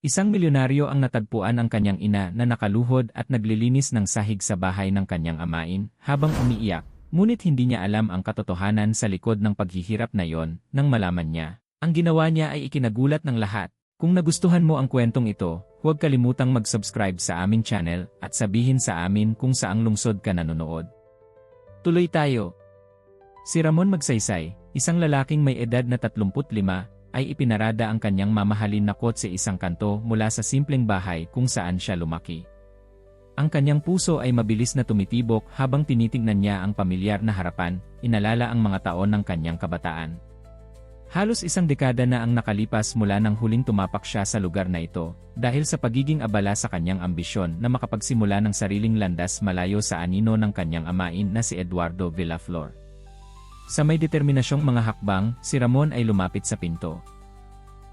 Isang milyonaryo ang natagpuan ang kanyang ina na nakaluhod at naglilinis ng sahig sa bahay ng kanyang amain habang umiiyak, ngunit hindi niya alam ang katotohanan sa likod ng paghihirap na yon. Nang malaman niya, ang ginawa niya ay ikinagulat ng lahat. Kung nagustuhan mo ang kwentong ito, huwag kalimutang mag-subscribe sa aming channel at sabihin sa amin kung saang lungsod ka nanonood. Tuloy tayo. Si Ramon Magsaysay, isang lalaking may edad na 35, ay ipinarada ang kanyang mamahalin na kotse isang kanto mula sa simpleng bahay kung saan siya lumaki. Ang kanyang puso ay mabilis na tumitibok habang tinitingnan niya ang pamilyar na harapan, inalala ang mga taon ng kanyang kabataan. Halos isang dekada na ang nakalipas mula nang huling tumapak siya sa lugar na ito, dahil sa pagiging abala sa kanyang ambisyon na makapagsimula ng sariling landas malayo sa anino ng kanyang amain na si Eduardo Villaflor. Sa may determinasyong mga hakbang, si Ramon ay lumapit sa pinto.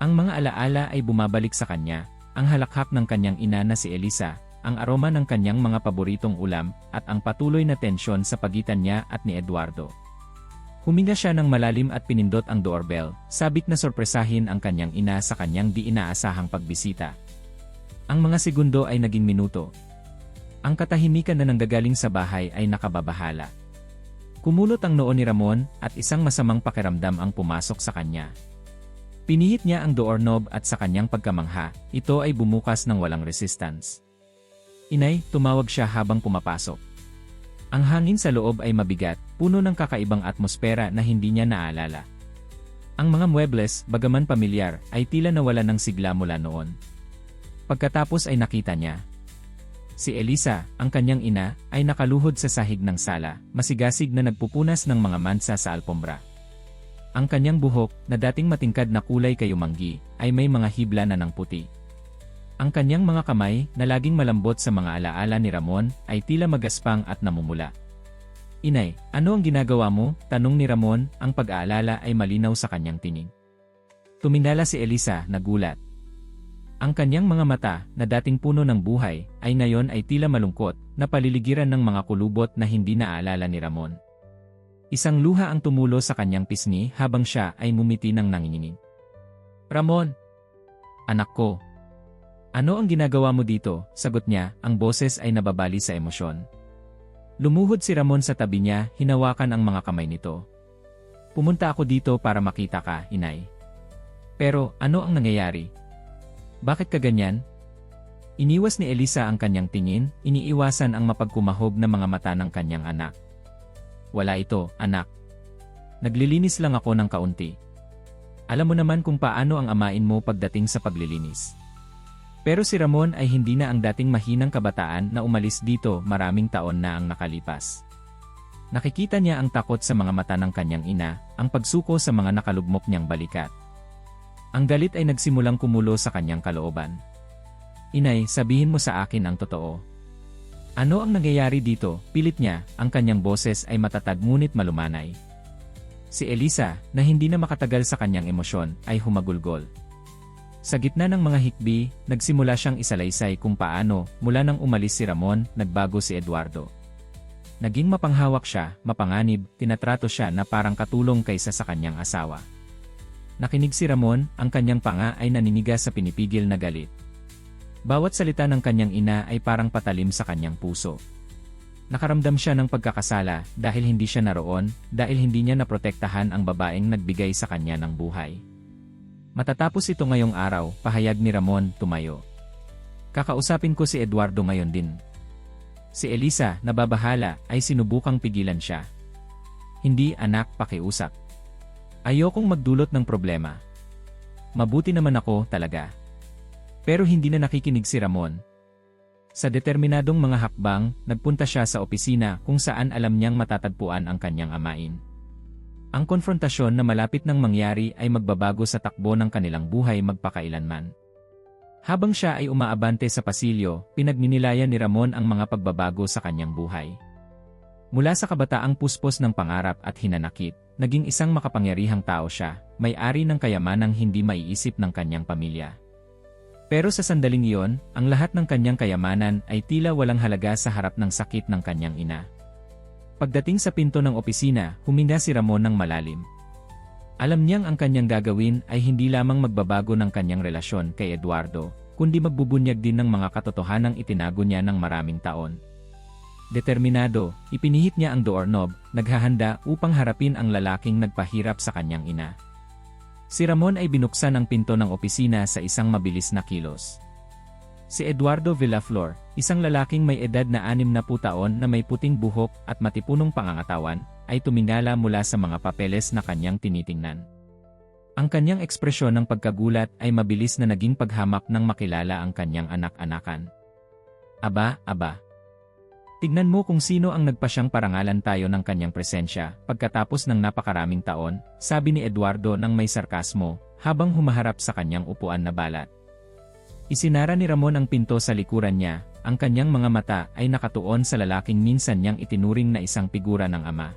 Ang mga alaala ay bumabalik sa kanya, ang halakhak ng kanyang ina na si Elisa, ang aroma ng kanyang mga paboritong ulam, at ang patuloy na tensyon sa pagitan niya at ni Eduardo. Huminga siya ng malalim at pinindot ang doorbell, sabik na sorpresahin ang kanyang ina sa kanyang di inaasahang pagbisita. Ang mga segundo ay naging minuto. Ang katahimikan na nanggagaling sa bahay ay nakababahala. Kumulot ang noo ni Ramon at isang masamang pakiramdam ang pumasok sa kanya. Pinihit niya ang doorknob at sa kanyang pagkamangha, ito ay bumukas ng walang resistance. Inay, tumawag siya habang pumapasok. Ang hangin sa loob ay mabigat, puno ng kakaibang atmosfera na hindi niya naalala. Ang mga muebles, bagaman pamilyar, ay tila nawala ng sigla mula noon. Pagkatapos ay nakita niya. Si Elisa, ang kanyang ina, ay nakaluhod sa sahig ng sala, masigasig na nagpupunas ng mga mansa sa alpombra. Ang kanyang buhok, na dating matingkad na kulay kayumanggi, ay may mga hibla na ng puti. Ang kanyang mga kamay, na laging malambot sa mga alaala ni Ramon, ay tila magaspang at namumula. Inay, ano ang ginagawa mo? Tanong ni Ramon, ang pag-aalala ay malinaw sa kanyang tinig. Tumindala si Elisa, nagulat. Ang kanyang mga mata, na dating puno ng buhay, ay ngayon ay tila malungkot, na paliligiran ng mga kulubot na hindi naaalala ni Ramon. Isang luha ang tumulo sa kanyang pisngi habang siya ay mumiti ng nanginginig. Ramon! Anak ko! Ano ang ginagawa mo dito? Sagot niya, ang boses ay nababali sa emosyon. Lumuhod si Ramon sa tabi niya, hinawakan ang mga kamay nito. Pumunta ako dito para makita ka, inay. Pero, ano ang nangyayari? Bakit ka ganyan? Iniwas ni Elisa ang kanyang tingin, iniiwasan ang mapagkumahog na mga mata ng kanyang anak. Wala ito, anak. Naglilinis lang ako ng kaunti. Alam mo naman kung paano ang amain mo pagdating sa paglilinis. Pero si Ramon ay hindi na ang dating mahinang kabataan na umalis dito maraming taon na ang nakalipas. Nakikita niya ang takot sa mga mata ng kanyang ina, ang pagsuko sa mga nakalugmok niyang balikat. Ang galit ay nagsimulang kumulo sa kanyang kalooban. Inay, sabihin mo sa akin ang totoo. Ano ang nangyayari dito? Pilit niya, ang kanyang boses ay matatag ngunit malumanay. Si Elisa, na hindi na makatagal sa kanyang emosyon, ay humagulgol. Sa gitna ng mga hikbi, nagsimula siyang isalaysay kung paano, mula nang umalis si Ramon, nagbago si Eduardo. Naging mapanghawak siya, mapanganib, tinatrato siya na parang katulong kaysa sa kanyang asawa. Nakinig si Ramon, ang kanyang panga ay naninigas sa pinipigil na galit. Bawat salita ng kanyang ina ay parang patalim sa kanyang puso. Nakaramdam siya ng pagkakasala dahil hindi siya naroon, dahil hindi niya naprotektahan ang babaeng nagbigay sa kanya ng buhay. Matatapos ito ngayong araw, pahayag ni Ramon, tumayo. Kakausapin ko si Eduardo ngayon din. Si Elisa, nababahala, ay sinubukang pigilan siya. Hindi anak, pakiusap. Ayokong magdulot ng problema. Mabuti naman ako talaga. Pero hindi na nakikinig si Ramon. Sa determinadong mga hakbang, nagpunta siya sa opisina kung saan alam niyang matatagpuan ang kanyang amain. Ang konfrontasyon na malapit nang mangyari ay magbabago sa takbo ng kanilang buhay magpakailanman. Habang siya ay umaabante sa pasilyo, pinagninilayan ni Ramon ang mga pagbabago sa kanyang buhay. Mula sa kabataang puspos ng pangarap at hinanakit, naging isang makapangyarihang tao siya, may-ari ng kayamanang hindi maiisip ng kanyang pamilya. Pero sa sandaling iyon, ang lahat ng kanyang kayamanan ay tila walang halaga sa harap ng sakit ng kanyang ina. Pagdating sa pinto ng opisina, huminga si Ramon ng malalim. Alam niyang ang kanyang gagawin ay hindi lamang magbabago ng kanyang relasyon kay Eduardo, kundi magbubunyag din ng mga katotohanang itinago niya ng maraming taon. Determinado, ipinihit niya ang doorknob, naghahanda upang harapin ang lalaking nagpahirap sa kanyang ina. Si Ramon ay binuksan ang pinto ng opisina sa isang mabilis na kilos. Si Eduardo Villaflor, isang lalaking may edad na 60 taon na may puting buhok at matipunong pangangatawan, ay tumingala mula sa mga papeles na kanyang tinitingnan. Ang kanyang ekspresyon ng pagkagulat ay mabilis na naging paghamak nang makilala ang kanyang anak-anakan. Aba. Tignan mo kung sino ang nagpasyang parangalan tayo ng kanyang presensya pagkatapos ng napakaraming taon, sabi ni Eduardo nang may sarkasmo, habang humaharap sa kanyang upuan na balat. Isinara ni Ramon ang pinto sa likuran niya, ang kanyang mga mata ay nakatuon sa lalaking minsan niyang itinuring na isang figura ng ama.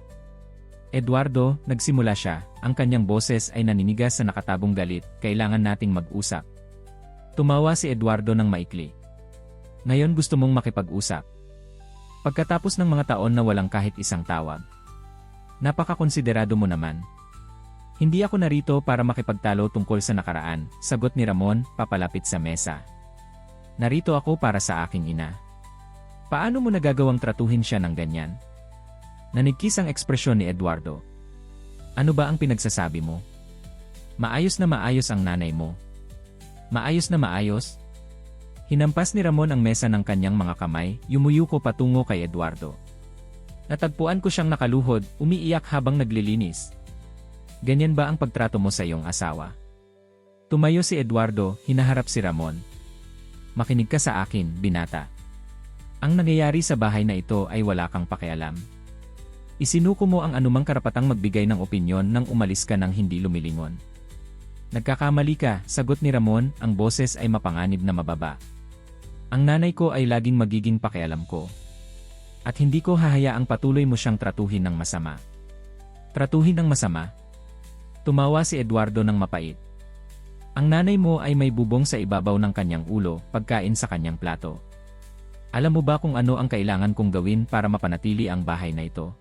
Eduardo, nagsimula siya, ang kanyang boses ay naninigas sa nakatabong galit, kailangan nating mag-usap. Tumawa si Eduardo ng maikli. Ngayon gusto mong makipag-usap. Pagkatapos ng mga taon na walang kahit isang tawag. Napakakonsiderado mo naman. Hindi ako narito para makipagtalo tungkol sa nakaraan, sagot ni Ramon, papalapit sa mesa. Narito ako para sa aking ina. Paano mo nagagawang tratuhin siya ng ganyan? Nanigkis ang ekspresyon ni Eduardo. Ano ba ang pinagsasabi mo? Maayos na maayos ang nanay mo. Maayos na maayos? Hinampas ni Ramon ang mesa ng kanyang mga kamay, yumuyuko patungo kay Eduardo. Natagpuan ko siyang nakaluhod, umiiyak habang naglilinis. Ganyan ba ang pagtrato mo sa iyong asawa? Tumayo si Eduardo, hinaharap si Ramon. Makinig ka sa akin, binata. Ang nangyayari sa bahay na ito ay wala kang pakialam. Isinuko mo ang anumang karapatang magbigay ng opinyon nang umalis ka ng hindi lumilingon. Nagkakamali ka, sagot ni Ramon, ang boses ay mapanganib na mababa. Ang nanay ko ay laging magiging pakialam ko. At hindi ko hahayaang patuloy mo siyang tratuhin ng masama. Tratuhin ng masama? Tumawa si Eduardo ng mapait. Ang nanay mo ay may bubong sa ibabaw ng kanyang ulo, pagkain sa kanyang plato. Alam mo ba kung ano ang kailangan kong gawin para mapanatili ang bahay na ito?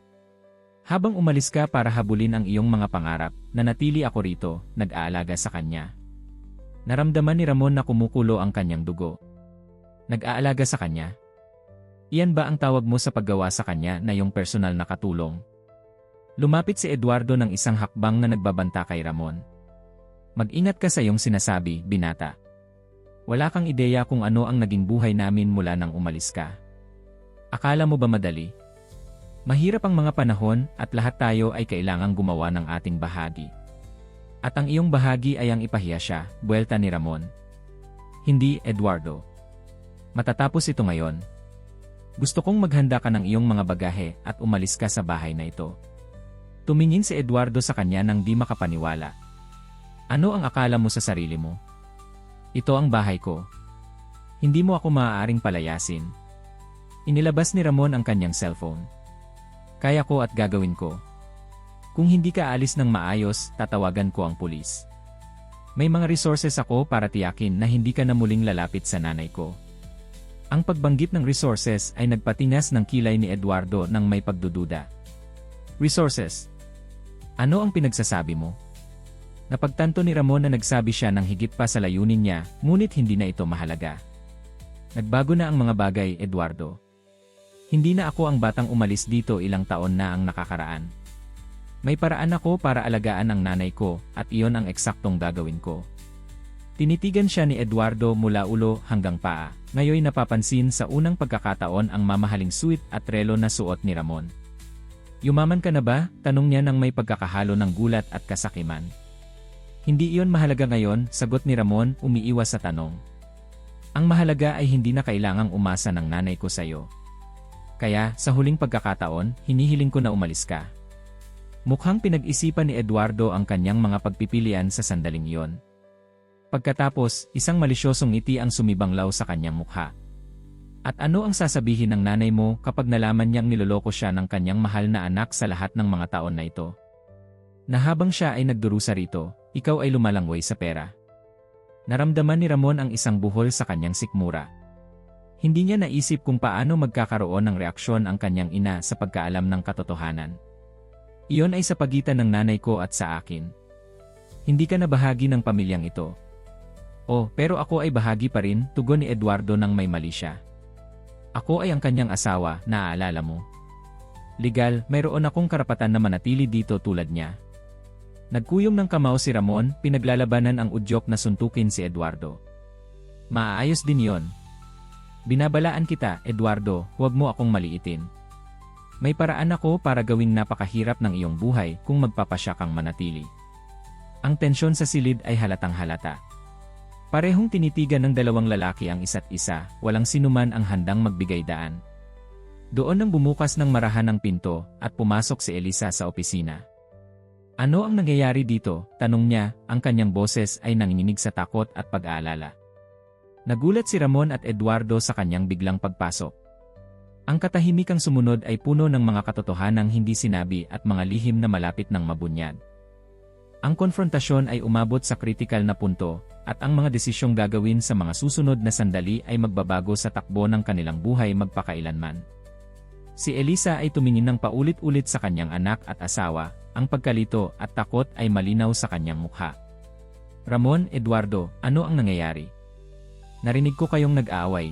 Habang umalis ka para habulin ang iyong mga pangarap, nanatili ako rito, nag-aalaga sa kanya. Naramdaman ni Ramon na kumukulo ang kanyang dugo. Nag-aalaga sa kanya? Iyan ba ang tawag mo sa paggawa sa kanya na iyong personal na katulong? Lumapit si Eduardo ng isang hakbang na nagbabanta kay Ramon. Mag-ingat ka sa iyong sinasabi, binata. Wala kang ideya kung ano ang naging buhay namin mula nang umalis ka. Akala mo ba madali? Mahirap ang mga panahon at lahat tayo ay kailangang gumawa ng ating bahagi. At ang iyong bahagi ay ang ipahiya siya, buwelta ni Ramon. Hindi, Eduardo. Matatapos ito ngayon. Gusto kong maghanda ka ng iyong mga bagahe at umalis ka sa bahay na ito. Tumingin si Eduardo sa kanya nang di makapaniwala. Ano ang akala mo sa sarili mo? Ito ang bahay ko. Hindi mo ako maaaring palayasin. Inilabas ni Ramon ang kanyang cellphone. Kaya ko at gagawin ko. Kung hindi ka alis ng maayos, tatawagan ko ang pulis. May mga resources ako para tiyakin na hindi ka na muling lalapit sa nanay ko. Ang pagbanggit ng resources ay nagpatinas ng kilay ni Eduardo nang may pagdududa. Resources? Ano ang pinagsasabi mo? Napagtanto ni Ramon na nagsabi siya ng higit pa sa layunin niya, ngunit hindi na ito mahalaga. Nagbago na ang mga bagay, Eduardo. Hindi na ako ang batang umalis dito ilang taon na ang nakakaraan. May paraan ako para alagaan ang nanay ko at iyon ang eksaktong gagawin ko. Tinitigan siya ni Eduardo mula ulo hanggang paa. Ngayon napapansin sa unang pagkakataon ang mamahaling suit at relo na suot ni Ramon. Yumaman ka na ba? Tanong niya nang may pagkakahalo ng gulat at kasakiman. Hindi iyon mahalaga ngayon, sagot ni Ramon, umiiwas sa tanong. Ang mahalaga ay hindi na kailangang umasa ng nanay ko sa iyo. Kaya, sa huling pagkakataon, hinihiling ko na umalis ka. Mukhang pinag-isipan ni Eduardo ang kanyang mga pagpipilian sa sandaling iyon. Pagkatapos, isang malisyosong ngiti ang sumibanglaw sa kanyang mukha. At ano ang sasabihin ng nanay mo kapag nalaman niyang niloloko siya ng kanyang mahal na anak sa lahat ng mga taon na ito? Na habang siya ay nagdurusa rito, ikaw ay lumalangway sa pera. Naramdaman ni Ramon ang isang buhol sa kanyang sikmura. Hindi niya naisip kung paano magkakaroon ng reaksyon ang kanyang ina sa pagkaalam ng katotohanan. Iyon ay sa pagitan ng nanay ko at sa akin. Hindi ka na bahagi ng pamilyang ito. Oh, pero ako ay bahagi pa rin, tugon ni Eduardo nang may mali siya. Ako ay ang kanyang asawa, naaalala mo. Legal, mayroon akong karapatan na manatili dito tulad niya. Nagkuyom ng kamao si Ramon, pinaglalabanan ang udyok na suntukin si Eduardo. Maaayos din yon. Binabalaan kita, Eduardo, huwag mo akong maliitin. May paraan ako para gawing napakahirap ng iyong buhay kung magpapasya kang manatili. Ang tensyon sa silid ay halatang halata. Parehong tinitigan ng dalawang lalaki ang isa't isa, walang sinuman ang handang magbigay daan. Doon nang bumukas ng marahan ang pinto at pumasok si Elisa sa opisina. Ano ang nangyayari dito? Tanong niya, ang kanyang boses ay nanginginig sa takot at pag-aalala. Nagulat si Ramon at Eduardo sa kanyang biglang pagpasok. Ang katahimikang sumunod ay puno ng mga katotohanang hindi sinabi at mga lihim na malapit ng mabunyad. Ang konfrontasyon ay umabot sa kritikal na punto, at ang mga desisyong gagawin sa mga susunod na sandali ay magbabago sa takbo ng kanilang buhay magpakailanman. Si Elisa ay tumingin ng paulit-ulit sa kanyang anak at asawa, ang pagkalito at takot ay malinaw sa kanyang mukha. Ramon, Eduardo, ano ang nangyayari? Narinig ko kayong nag-aaway.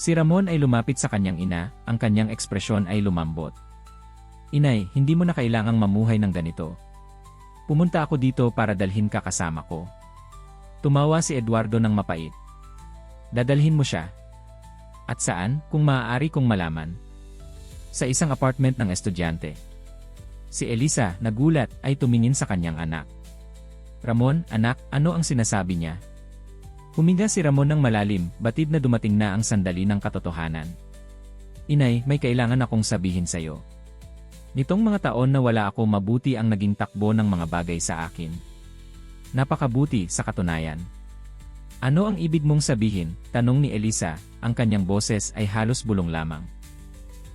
Si Ramon ay lumapit sa kanyang ina, ang kanyang ekspresyon ay lumambot. Inay, hindi mo na kailangang mamuhay ng ganito. Pumunta ako dito para dalhin ka kasama ko. Tumawa si Eduardo ng mapait. Dadalhin mo siya. At saan, kung maaari kong malaman? Sa isang apartment ng estudyante. Si Elisa, nagulat, ay tumingin sa kanyang anak. Ramon, anak, ano ang sinasabi niya? Huminga si Ramon ng malalim, batid na dumating na ang sandali ng katotohanan. Inay, may kailangan akong sabihin sa'yo. Nitong mga taon na wala ako, mabuti ang naging takbo ng mga bagay sa akin. Napakabuti sa katunayan. Ano ang ibig mong sabihin? Tanong ni Elisa, ang kanyang boses ay halos bulong lamang.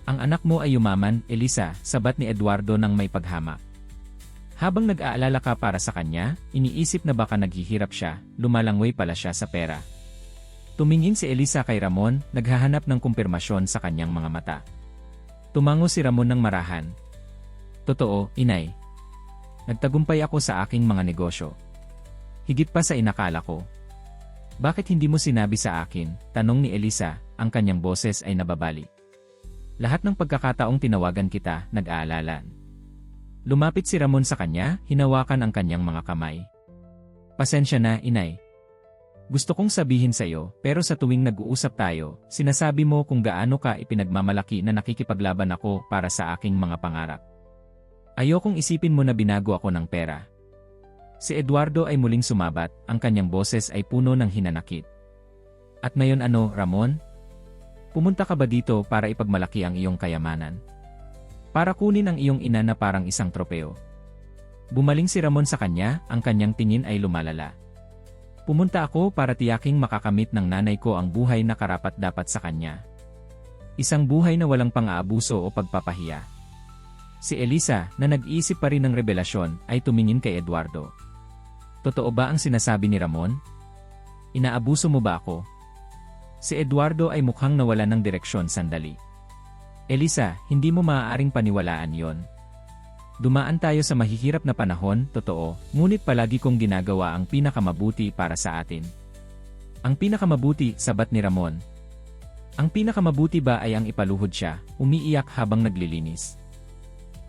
Ang anak mo ay yumaman, Elisa, sabat ni Eduardo nang may paghamak. Habang nag-aalala ka para sa kanya, iniisip na baka naghihirap siya, lumalangway pala siya sa pera. Tumingin si Elisa kay Ramon, naghahanap ng kumpirmasyon sa kanyang mga mata. Tumango si Ramon ng marahan. Totoo, inay. Nagtagumpay ako sa aking mga negosyo. Higit pa sa inakala ko. Bakit hindi mo sinabi sa akin? Tanong ni Elisa, ang kanyang boses ay nababali. Lahat ng pagkakataong tinawagan kita, nag-aalalan. Lumapit si Ramon sa kanya, hinawakan ang kanyang mga kamay. Pasensya na, inay. Gusto kong sabihin sa iyo, pero sa tuwing nag-uusap tayo, sinasabi mo kung gaano ka ipinagmamalaki na nakikipaglaban ako para sa aking mga pangarap. Ayokong isipin mo na binago ako ng pera. Si Eduardo ay muling sumabat, ang kanyang boses ay puno ng hinanakit. At ngayon ano, Ramon? Pumunta ka ba dito para ipagmalaki ang iyong kayamanan? Para kunin ang iyong ina na parang isang tropeo. Bumaling si Ramon sa kanya, ang kanyang tingin ay lumalala. Pumunta ako para tiyaking makakamit ng nanay ko ang buhay na karapat-dapat sa kanya. Isang buhay na walang pang-aabuso o pagpapahiya. Si Elisa, na nag-iisip pa rin ng revelasyon, ay tumingin kay Eduardo. Totoo ba ang sinasabi ni Ramon? Inaabuso mo ba ako? Si Eduardo ay mukhang nawala ng direksyon sandali. Elisa, hindi mo maaaring paniwalaan yon. Dumaan tayo sa mahihirap na panahon, totoo, ngunit palagi kong ginagawa ang pinakamabuti para sa atin. Ang pinakamabuti, sabat ni Ramon. Ang pinakamabuti ba ay ang ipaluhod siya, umiiyak habang naglilinis?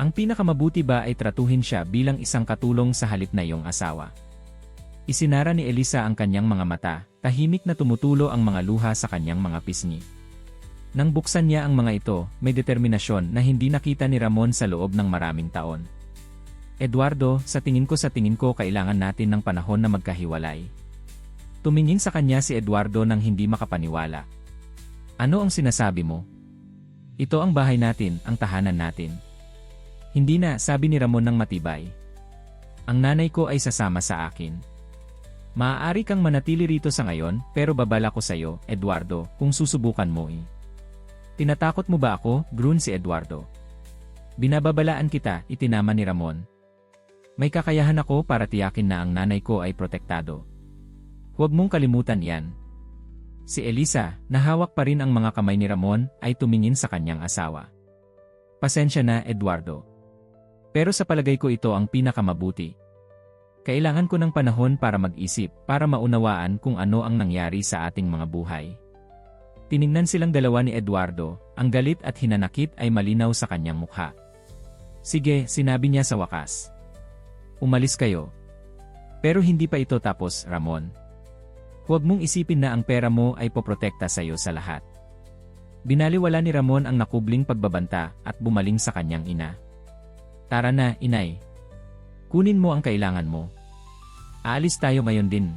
Ang pinakamabuti ba ay tratuhin siya bilang isang katulong sa halip na iyong asawa? Isinara ni Elisa ang kanyang mga mata, tahimik na tumutulo ang mga luha sa kanyang mga pisngi. Nang buksan niya ang mga ito, may determinasyon na hindi nakita ni Ramon sa loob ng maraming taon. Eduardo, sa tingin ko kailangan natin ng panahon na magkahiwalay. Tumingin sa kanya si Eduardo nang hindi makapaniwala. Ano ang sinasabi mo? Ito ang bahay natin, ang tahanan natin. Hindi na, sabi ni Ramon ng matibay. Ang nanay ko ay sasama sa akin. Maaari kang manatili rito sa ngayon, pero babala ko sa iyo, Eduardo, kung susubukan mo Tinatakot mo ba ako? Groan si Eduardo. Binababalaan kita, itinama ni Ramon. May kakayahan ako para tiyakin na ang nanay ko ay protektado. Huwag mong kalimutan yan. Si Elisa, nahawak pa rin ang mga kamay ni Ramon, ay tumingin sa kanyang asawa. Pasensya na, Eduardo. Pero sa palagay ko ito ang pinakamabuti. Kailangan ko ng panahon para mag-isip, para maunawaan kung ano ang nangyari sa ating mga buhay. Tiningnan silang dalawa ni Eduardo, ang galit at hinanakit ay malinaw sa kanyang mukha. Sige, sinabi niya sa wakas. Umalis kayo. Pero hindi pa ito tapos, Ramon. Huwag mong isipin na ang pera mo ay poprotekta sa iyo sa lahat. Binaliwala ni Ramon ang nakubling pagbabanta at bumaling sa kanyang ina. Tara na, inay. Kunin mo ang kailangan mo. Aalis tayo ngayon din.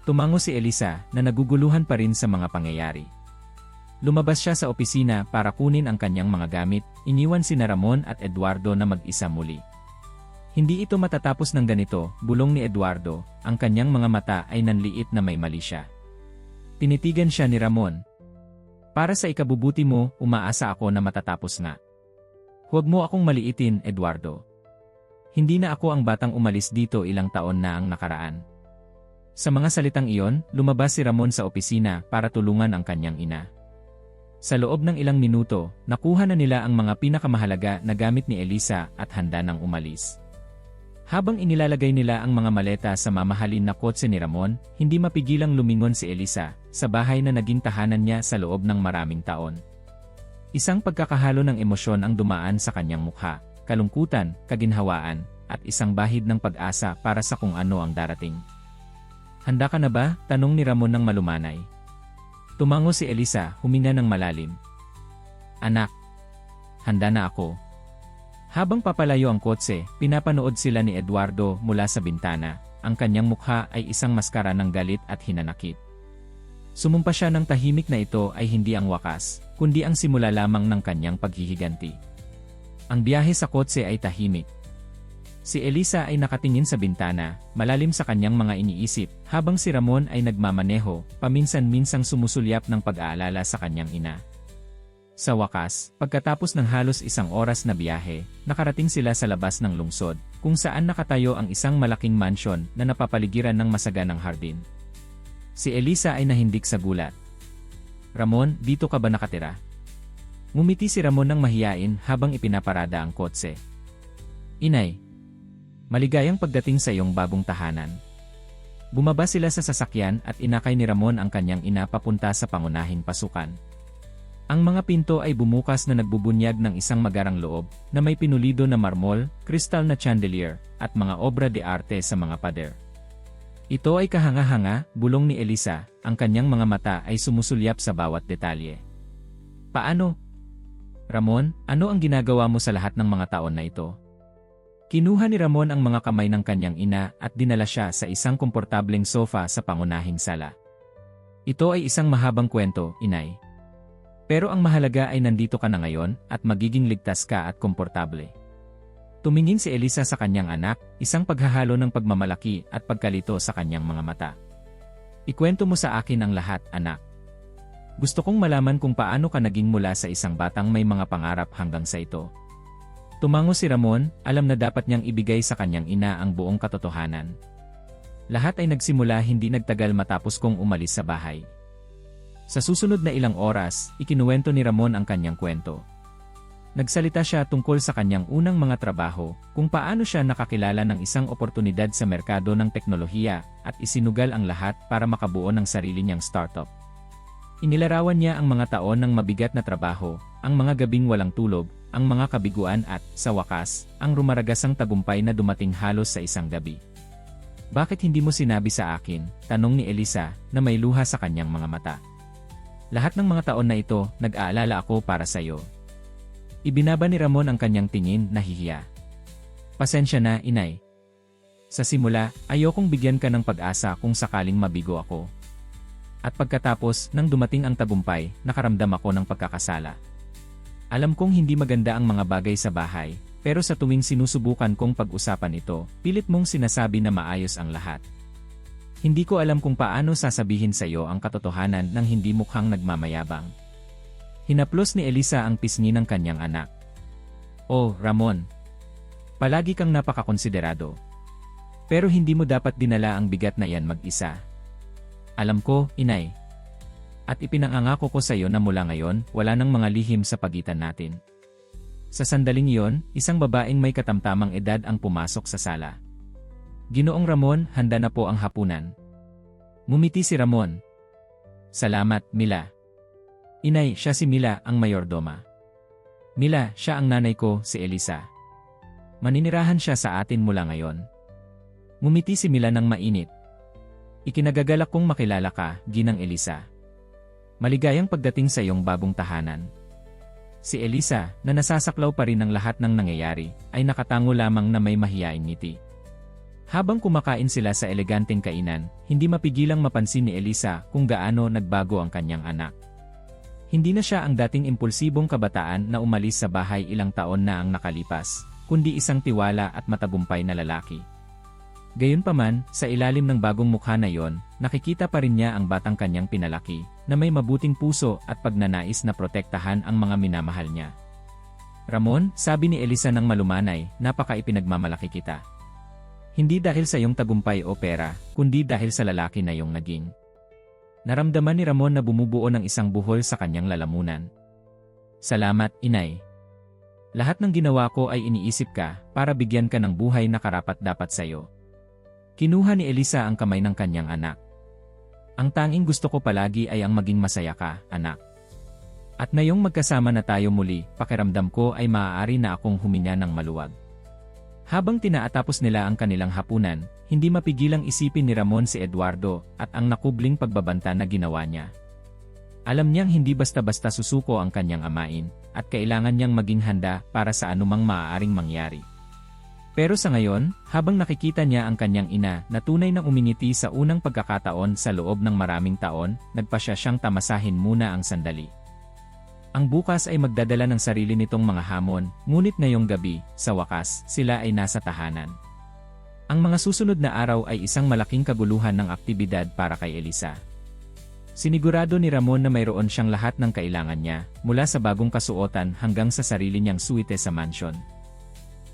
Tumango si Elisa na naguguluhan pa rin sa mga pangyayari. Lumabas siya sa opisina para kunin ang kanyang mga gamit, iniwan sina Ramon at Eduardo na mag-isa muli. Hindi ito matatapos ng ganito, bulong ni Eduardo, ang kanyang mga mata ay nanliit na may mali siya. Tinitigan siya ni Ramon. Para sa ikabubuti mo, umaasa ako na matatapos nga. Huwag mo akong maliitin, Eduardo. Hindi na ako ang batang umalis dito ilang taon na ang nakaraan. Sa mga salitang iyon, lumabas si Ramon sa opisina para tulungan ang kanyang ina. Sa loob ng ilang minuto, nakuha na nila ang mga pinakamahalaga na gamit ni Elisa at handa nang umalis. Habang inilalagay nila ang mga maleta sa mamahalin na kotse ni Ramon, hindi mapigilang lumingon si Elisa sa bahay na naging tahanan niya sa loob ng maraming taon. Isang pagkakahalo ng emosyon ang dumaan sa kanyang mukha, kalungkutan, kaginhawaan, at isang bahid ng pag-asa para sa kung ano ang darating. Handa ka na ba? Tanong ni Ramon ng malumanay. Tumango si Elisa, huminga ng malalim. Anak, handa na ako. Habang papalayo ang kotse, pinapanood sila ni Eduardo mula sa bintana. Ang kanyang mukha ay isang maskara ng galit at hinanakit. Sumumpa siya ng tahimik na ito ay hindi ang wakas, kundi ang simula lamang ng kanyang paghihiganti. Ang biyahe sa kotse ay tahimik. Si Elisa ay nakatingin sa bintana, malalim sa kanyang mga iniisip, habang si Ramon ay nagmamaneho, paminsan-minsang sumusulyap ng pag-aalala sa kanyang ina. Sa wakas, pagkatapos ng halos isang oras na biyahe, nakarating sila sa labas ng lungsod, kung saan nakatayo ang isang malaking mansyon na napapaligiran ng masaganang hardin. Si Elisa ay nahindik sa gulat. Ramon, dito ka ba nakatira? Ngumiti si Ramon ng mahiyain habang ipinaparada ang kotse. Inay, maligayang pagdating sa iyong bagong tahanan. Bumaba sila sa sasakyan at inakay ni Ramon ang kanyang ina papunta sa pangunahing pasukan. Ang mga pinto ay bumukas na nagbubunyag ng isang magarang loob na may pinulido na marmol, kristal na chandelier, at mga obra de arte sa mga pader. Ito ay kahanga-hanga, bulong ni Elisa, ang kanyang mga mata ay sumusulyap sa bawat detalye. Paano? Ramon, ano ang ginagawa mo sa lahat ng mga taon na ito? Kinuha ni Ramon ang mga kamay ng kanyang ina at dinala siya sa isang komportableng sofa sa pangunahing sala. Ito ay isang mahabang kwento, inay. Pero ang mahalaga ay nandito ka na ngayon at magiging ligtas ka at komportable. Tumingin si Elisa sa kanyang anak, isang paghahalo ng pagmamalaki at pagkalito sa kanyang mga mata. Ikwento mo sa akin ang lahat, anak. Gusto kong malaman kung paano ka naging mula sa isang batang may mga pangarap hanggang sa ito. Tumango si Ramon, alam na dapat niyang ibigay sa kanyang ina ang buong katotohanan. Lahat ay nagsimula hindi nagtagal matapos kong umalis sa bahay. Sa susunod na ilang oras, ikinuwento ni Ramon ang kanyang kwento. Nagsalita siya tungkol sa kanyang unang mga trabaho, kung paano siya nakakilala ng isang oportunidad sa merkado ng teknolohiya at isinugal ang lahat para makabuo ng sarili niyang startup. Inilarawan niya ang mga taon ng mabigat na trabaho, ang mga gabing walang tulog, ang mga kabiguan at, sa wakas, ang rumaragasang tagumpay na dumating halos sa isang gabi. Bakit hindi mo sinabi sa akin? Tanong ni Elisa na may luha sa kanyang mga mata. Lahat ng mga taon na ito, nag-aalala ako para sa iyo. Ibinaba ni Ramon ang kanyang tingin, nahihiya. Pasensya na, inay. Sa simula, ayokong bigyan ka ng pag-asa kung sakaling mabigo ako. At pagkatapos, nang dumating ang tagumpay, nakaramdam ako ng pagkakasala. Alam kong hindi maganda ang mga bagay sa bahay, pero sa tuwing sinusubukan kong pag-usapan ito, pilit mong sinasabi na maayos ang lahat. Hindi ko alam kung paano sasabihin sa iyo ang katotohanan nang hindi mukhang nagmamayabang. Hinaplos ni Elisa ang pisngi ng kanyang anak. Oh, Ramon. Palagi kang napakakonsiderado. Pero hindi mo dapat dinala ang bigat na iyan mag-isa. Alam ko, inay. At ipinangangako ko sa iyo na mula ngayon, wala nang mga lihim sa pagitan natin. Sa sandaling iyon, isang babaeng may katamtamang edad ang pumasok sa sala. Ginoong Ramon, handa na po ang hapunan. Ngumiti si Ramon. Salamat, Mila. Inay, siya si Mila, ang mayordoma. Mila, siya ang nanay ko, si Elisa. Maninirahan siya sa atin mula ngayon. Ngumiti si Mila ng mainit. Ikinagagalak kong makilala ka, Ginang Elisa. Maligayang pagdating sa iyong bagong tahanan. Si Elisa, na nasasaklaw pa rin ng lahat ng nangyayari, ay nakatango lamang na may mahiyain ngiti. Habang kumakain sila sa eleganteng kainan, hindi mapigilang mapansin ni Elisa kung gaano nagbago ang kanyang anak. Hindi na siya ang dating impulsibong kabataan na umalis sa bahay ilang taon na ang nakalipas, kundi isang tiwala at matagumpay na lalaki. Gayunpaman, sa ilalim ng bagong mukha na yon, nakikita pa rin niya ang batang kanyang pinalaki, na may mabuting puso at pagnanais na protektahan ang mga minamahal niya. Ramon, sabi ni Elisa ng malumanay, napaka-ipinagmamalaki kita. Hindi dahil sa iyong tagumpay o pera, kundi dahil sa lalaki na iyong naging. Naramdaman ni Ramon na bumubuo ng isang buhol sa kanyang lalamunan. Salamat, Inay. Lahat ng ginawa ko ay iniisip ka, para bigyan ka ng buhay na karapat-dapat sa iyo. Kinuha ni Elisa ang kamay ng kanyang anak. Ang tanging gusto ko palagi ay ang maging masaya ka, anak. At ngayong magkasama na tayo muli, pakiramdam ko ay maaari na akong huminga ng maluwag. Habang tinaatapos nila ang kanilang hapunan, hindi mapigilang isipin ni Ramon si Eduardo at ang nakubling pagbabanta na ginawa niya. Alam niyang hindi basta-basta susuko ang kanyang amain, at kailangan niyang maging handa para sa anumang maaaring mangyari. Pero sa ngayon, habang nakikita niya ang kanyang ina na tunay na umingiti sa unang pagkakataon sa loob ng maraming taon, nagpasya siyang tamasahin muna ang sandali. Ang bukas ay magdadala ng sarili nitong mga hamon, ngunit ngayong gabi, sa wakas, sila ay nasa tahanan. Ang mga susunod na araw ay isang malaking kaguluhan ng aktibidad para kay Elisa. Sinigurado ni Ramon na mayroon siyang lahat ng kailangan niya, mula sa bagong kasuotan hanggang sa sarili niyang suite sa mansion.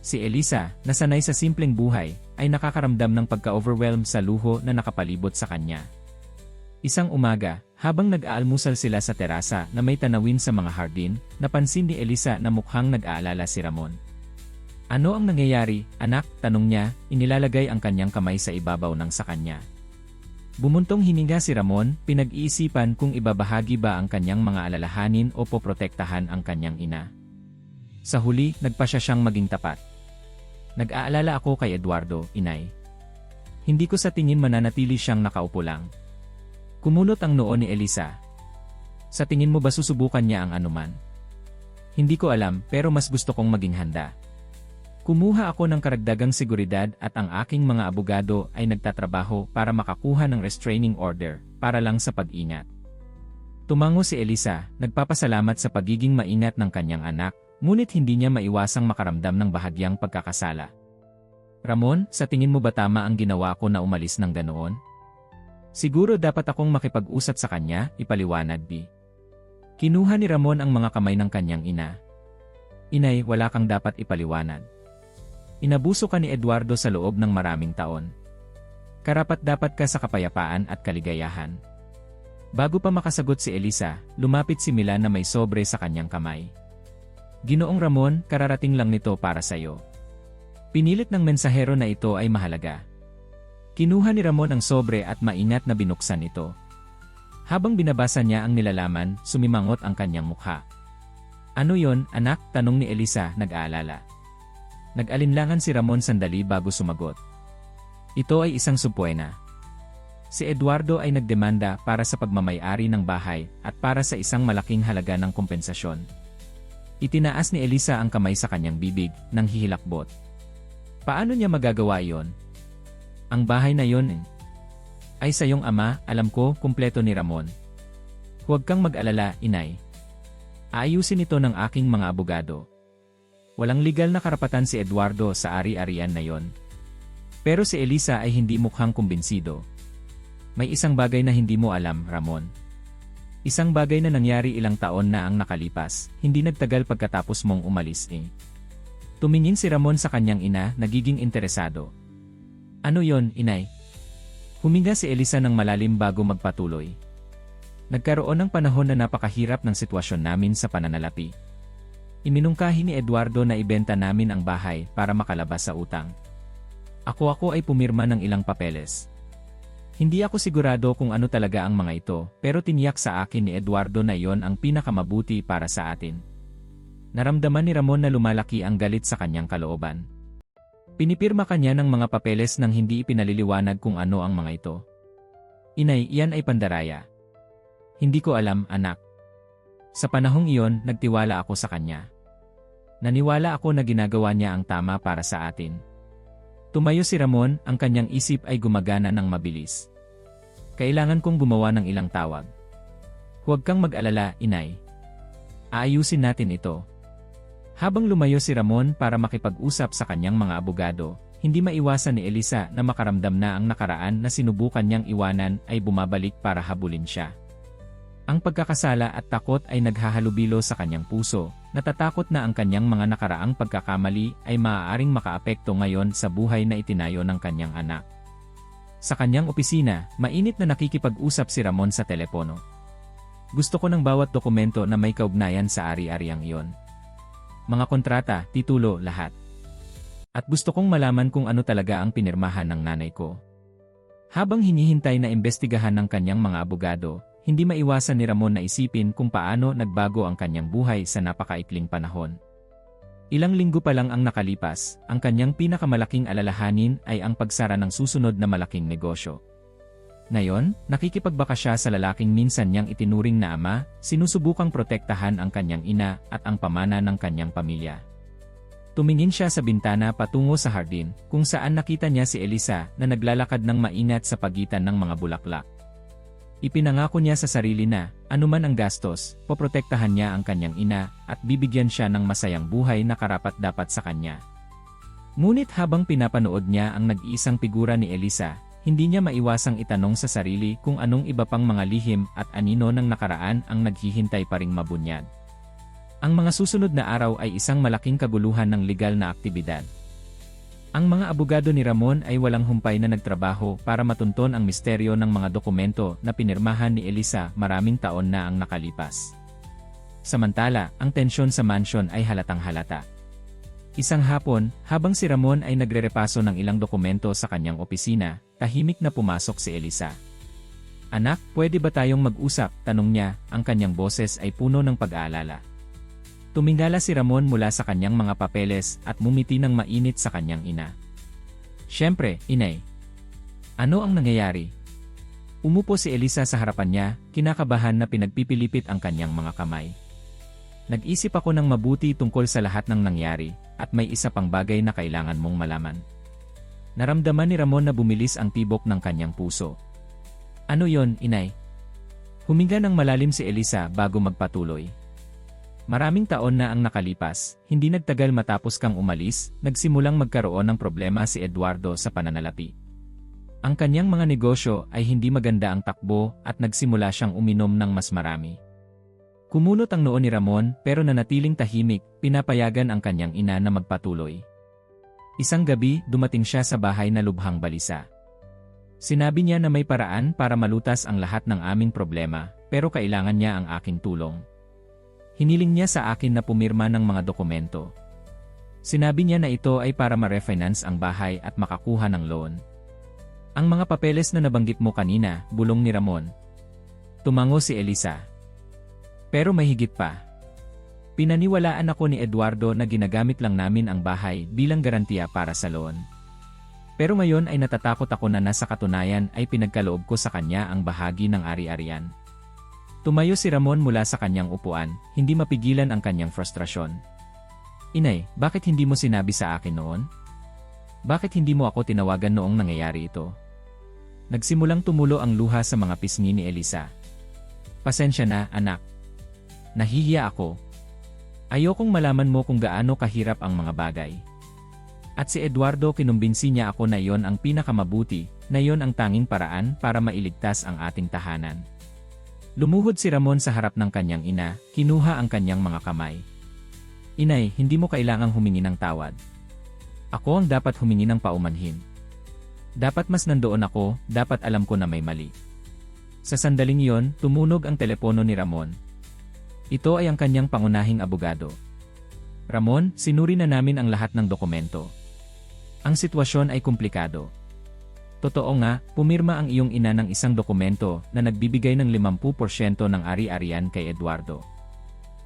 Si Elisa, na sanay sa simpleng buhay, ay nakakaramdam ng pagka-overwhelmed sa luho na nakapalibot sa kanya. Isang umaga, habang nag-aalmusal sila sa terasa na may tanawin sa mga hardin, napansin ni Elisa na mukhang nag-aalala si Ramon. Ano ang nangyayari, anak? Tanong niya, inilalagay ang kanyang kamay sa ibabaw ng sa kanya. Bumuntong hininga si Ramon, pinag-iisipan kung ibabahagi ba ang kanyang mga alalahanin o poprotektahan ang kanyang ina. Sa huli, nagpasya siyang maging tapat. Nag-aalala ako kay Eduardo, Inay. Hindi ko sa tingin mananatili siyang nakaupo lang. Kumunot ang noo ni Elisa. Sa tingin mo ba susubukan niya ang anuman? Hindi ko alam, pero mas gusto kong maging handa. Kumuha ako ng karagdagang seguridad at ang aking mga abogado ay nagtatrabaho para makakuha ng restraining order, para lang sa pag-ingat. Tumango si Elisa, nagpapasalamat sa pagiging maingat ng kanyang anak, ngunit hindi niya maiwasang makaramdam ng bahagyang pagkakasala. Ramon, sa tingin mo ba tama ang ginawa ko na umalis ng ganoon? Siguro dapat akong makipag-usap sa kanya, ipaliwanag B. Kinuha ni Ramon ang mga kamay ng kanyang ina. Inay, wala kang dapat ipaliwanag. Inabuso ka ni Eduardo sa loob ng maraming taon. Karapat-dapat ka sa kapayapaan at kaligayahan. Bago pa makasagot si Elisa, lumapit si Mila na may sobre sa kanyang kamay. Ginoong Ramon, kararating lang nito para sa iyo. Pinilit ng mensahero na ito ay mahalaga. Kinuha ni Ramon ang sobre at maingat na binuksan ito. Habang binabasa niya ang nilalaman, sumimangot ang kanyang mukha. Ano yon, anak? Tanong ni Elisa, nag-aalala. Nag-alinlangan si Ramon sandali bago sumagot. Ito ay isang subpoena. Si Eduardo ay nagdemanda para sa pagmamay-ari ng bahay at para sa isang malaking halaga ng kompensasyon. Itinaas ni Elisa ang kamay sa kanyang bibig, nang hihilakbot. Paano niya magagawa iyon? Ang bahay na yon ay sa iyong ama, alam ko, kumpleto ni Ramon. Huwag kang mag-alala, Inay. Aayusin ito ng aking mga abogado. Walang legal na karapatan si Eduardo sa ari-arian na yon. Pero si Elisa ay hindi mukhang kumbinsido. May isang bagay na hindi mo alam, Ramon. Isang bagay na nangyari ilang taon na ang nakalipas, hindi nagtagal pagkatapos mong umalis eh. Tumingin si Ramon sa kanyang ina, nagiging interesado. Ano yon, Inay? Huminga si Elisa ng malalim bago magpatuloy. Nagkaroon ng panahon na napakahirap ng sitwasyon namin sa pananalapi. Iminungkahi ni Eduardo na ibenta namin ang bahay para makalabas sa utang. Ako ay pumirma ng ilang papeles. Hindi ako sigurado kung ano talaga ang mga ito, pero tiniyak sa akin ni Eduardo na iyon ang pinakamabuti para sa atin. Naramdaman ni Ramon na lumalaki ang galit sa kanyang kalooban. Pinipirma kanya ng mga papeles nang hindi ipinaliliwanag kung ano ang mga ito. Inay, iyan ay pandaraya. Hindi ko alam, anak. Sa panahong iyon, nagtiwala ako sa kanya. Naniwala ako na ginagawa niya ang tama para sa atin. Tumayo si Ramon, ang kanyang isip ay gumagana ng mabilis. Kailangan kong gumawa ng ilang tawag. Huwag kang mag-alala, inay. Aayusin natin ito. Habang lumayo si Ramon para makipag-usap sa kanyang mga abogado, hindi maiwasan ni Elisa na makaramdam na ang nakaraan na sinubukan niyang iwanan ay bumabalik para habulin siya. Ang pagkakasala at takot ay naghahalubilo sa kanyang puso, natatakot na ang kanyang mga nakaraang pagkakamali ay maaaring makaapekto ngayon sa buhay na itinayo ng kanyang anak. Sa kanyang opisina, mainit na nakikipag-usap si Ramon sa telepono. Gusto ko ng bawat dokumento na may kaugnayan sa ari-ariang iyon. Mga kontrata, titulo, lahat. At gusto kong malaman kung ano talaga ang pinirmahan ng nanay ko. Habang hinihintay na imbestigahan ng kanyang mga abogado, hindi maiwasan ni Ramon na isipin kung paano nagbago ang kanyang buhay sa napakaikling panahon. Ilang linggo pa lang ang nakalipas, ang kanyang pinakamalaking alalahanin ay ang pagsara ng susunod na malaking negosyo. Ngayon, nakikipagbaka siya sa lalaking minsan niyang itinuring na ama, sinusubukang protektahan ang kanyang ina at ang pamana ng kanyang pamilya. Tumingin siya sa bintana patungo sa hardin, kung saan nakita niya si Elisa na naglalakad ng maingat sa pagitan ng mga bulaklak. Ipinangako niya sa sarili na, anuman ang gastos, poprotektahan niya ang kanyang ina at bibigyan siya ng masayang buhay na karapat-dapat sa kanya. Ngunit habang pinapanood niya ang nag-iisang figura ni Elisa, hindi niya maiwasang itanong sa sarili kung anong iba pang mga lihim at anino ng nakaraan ang naghihintay pa ring mabunyag. Ang mga susunod na araw ay isang malaking kaguluhan ng legal na aktibidad. Ang mga abogado ni Ramon ay walang humpay na nagtrabaho para matunton ang misteryo ng mga dokumento na pinirmahan ni Elisa maraming taon na ang nakalipas. Samantala, ang tensyon sa mansyon ay halatang halata. Isang hapon, habang si Ramon ay nagrerepaso ng ilang dokumento sa kanyang opisina, tahimik na pumasok si Elisa. Anak, pwede ba tayong mag-usap? Tanong niya, ang kanyang boses ay puno ng pag-aalala. Tumingala si Ramon mula sa kanyang mga papeles at mumiti ng mainit sa kanyang ina. Siyempre, inay. Ano ang nangyayari? Umupo si Elisa sa harapan niya, kinakabahan na pinagpipilipit ang kanyang mga kamay. Nag-isip ako ng mabuti tungkol sa lahat ng nangyari, at may isa pang bagay na kailangan mong malaman. Naramdaman ni Ramon na bumilis ang tibok ng kanyang puso. Ano yon, inay? Huminga ng malalim si Elisa bago magpatuloy. Maraming taon na ang nakalipas, hindi nagtagal matapos kang umalis, nagsimulang magkaroon ng problema si Eduardo sa pananalapi. Ang kanyang mga negosyo ay hindi maganda ang takbo at nagsimula siyang uminom ng mas marami. Kumunot ang noo ni Ramon pero nanatiling tahimik, pinapayagan ang kanyang ina na magpatuloy. Isang gabi, dumating siya sa bahay na lubhang balisa. Sinabi niya na may paraan para malutas ang lahat ng aming problema, pero kailangan niya ang aking tulong. Hiniling niya sa akin na pumirma ng mga dokumento. Sinabi niya na ito ay para ma-refinance ang bahay at makakuha ng loan. Ang mga papeles na nabanggit mo kanina, bulong ni Ramon. Tumango si Elisa. Pero may higit pa. Pinaniwalaan ako ni Eduardo na ginagamit lang namin ang bahay bilang garantiya para sa loan. Pero ngayon ay natatakot ako na nasa katunayan ay pinagkaloob ko sa kanya ang bahagi ng ari-arian. Tumayo si Ramon mula sa kanyang upuan, hindi mapigilan ang kanyang frustrasyon. Inay, bakit hindi mo sinabi sa akin noon? Bakit hindi mo ako tinawagan noong nangyayari ito? Nagsimulang tumulo ang luha sa mga pisngi ni Elisa. Pasensya na, anak. Nahihiya ako. Ayokong malaman mo kung gaano kahirap ang mga bagay. At si Eduardo kinumbinsi niya ako na iyon ang pinakamabuti, na iyon ang tanging paraan para mailigtas ang ating tahanan. Lumuhod si Ramon sa harap ng kanyang ina, kinuha ang kanyang mga kamay. Inay, hindi mo kailangang humingi ng tawad. Ako ang dapat humingi ng paumanhin. Dapat mas nandoon ako, dapat alam ko na may mali. Sa sandaling iyon, tumunog ang telepono ni Ramon. Ito ay ang kanyang pangunahing abogado. Ramon, sinuri na namin ang lahat ng dokumento. Ang sitwasyon ay komplikado. Totoo nga, pumirma ang iyong ina ng isang dokumento na nagbibigay ng 50% ng ari-arian kay Eduardo.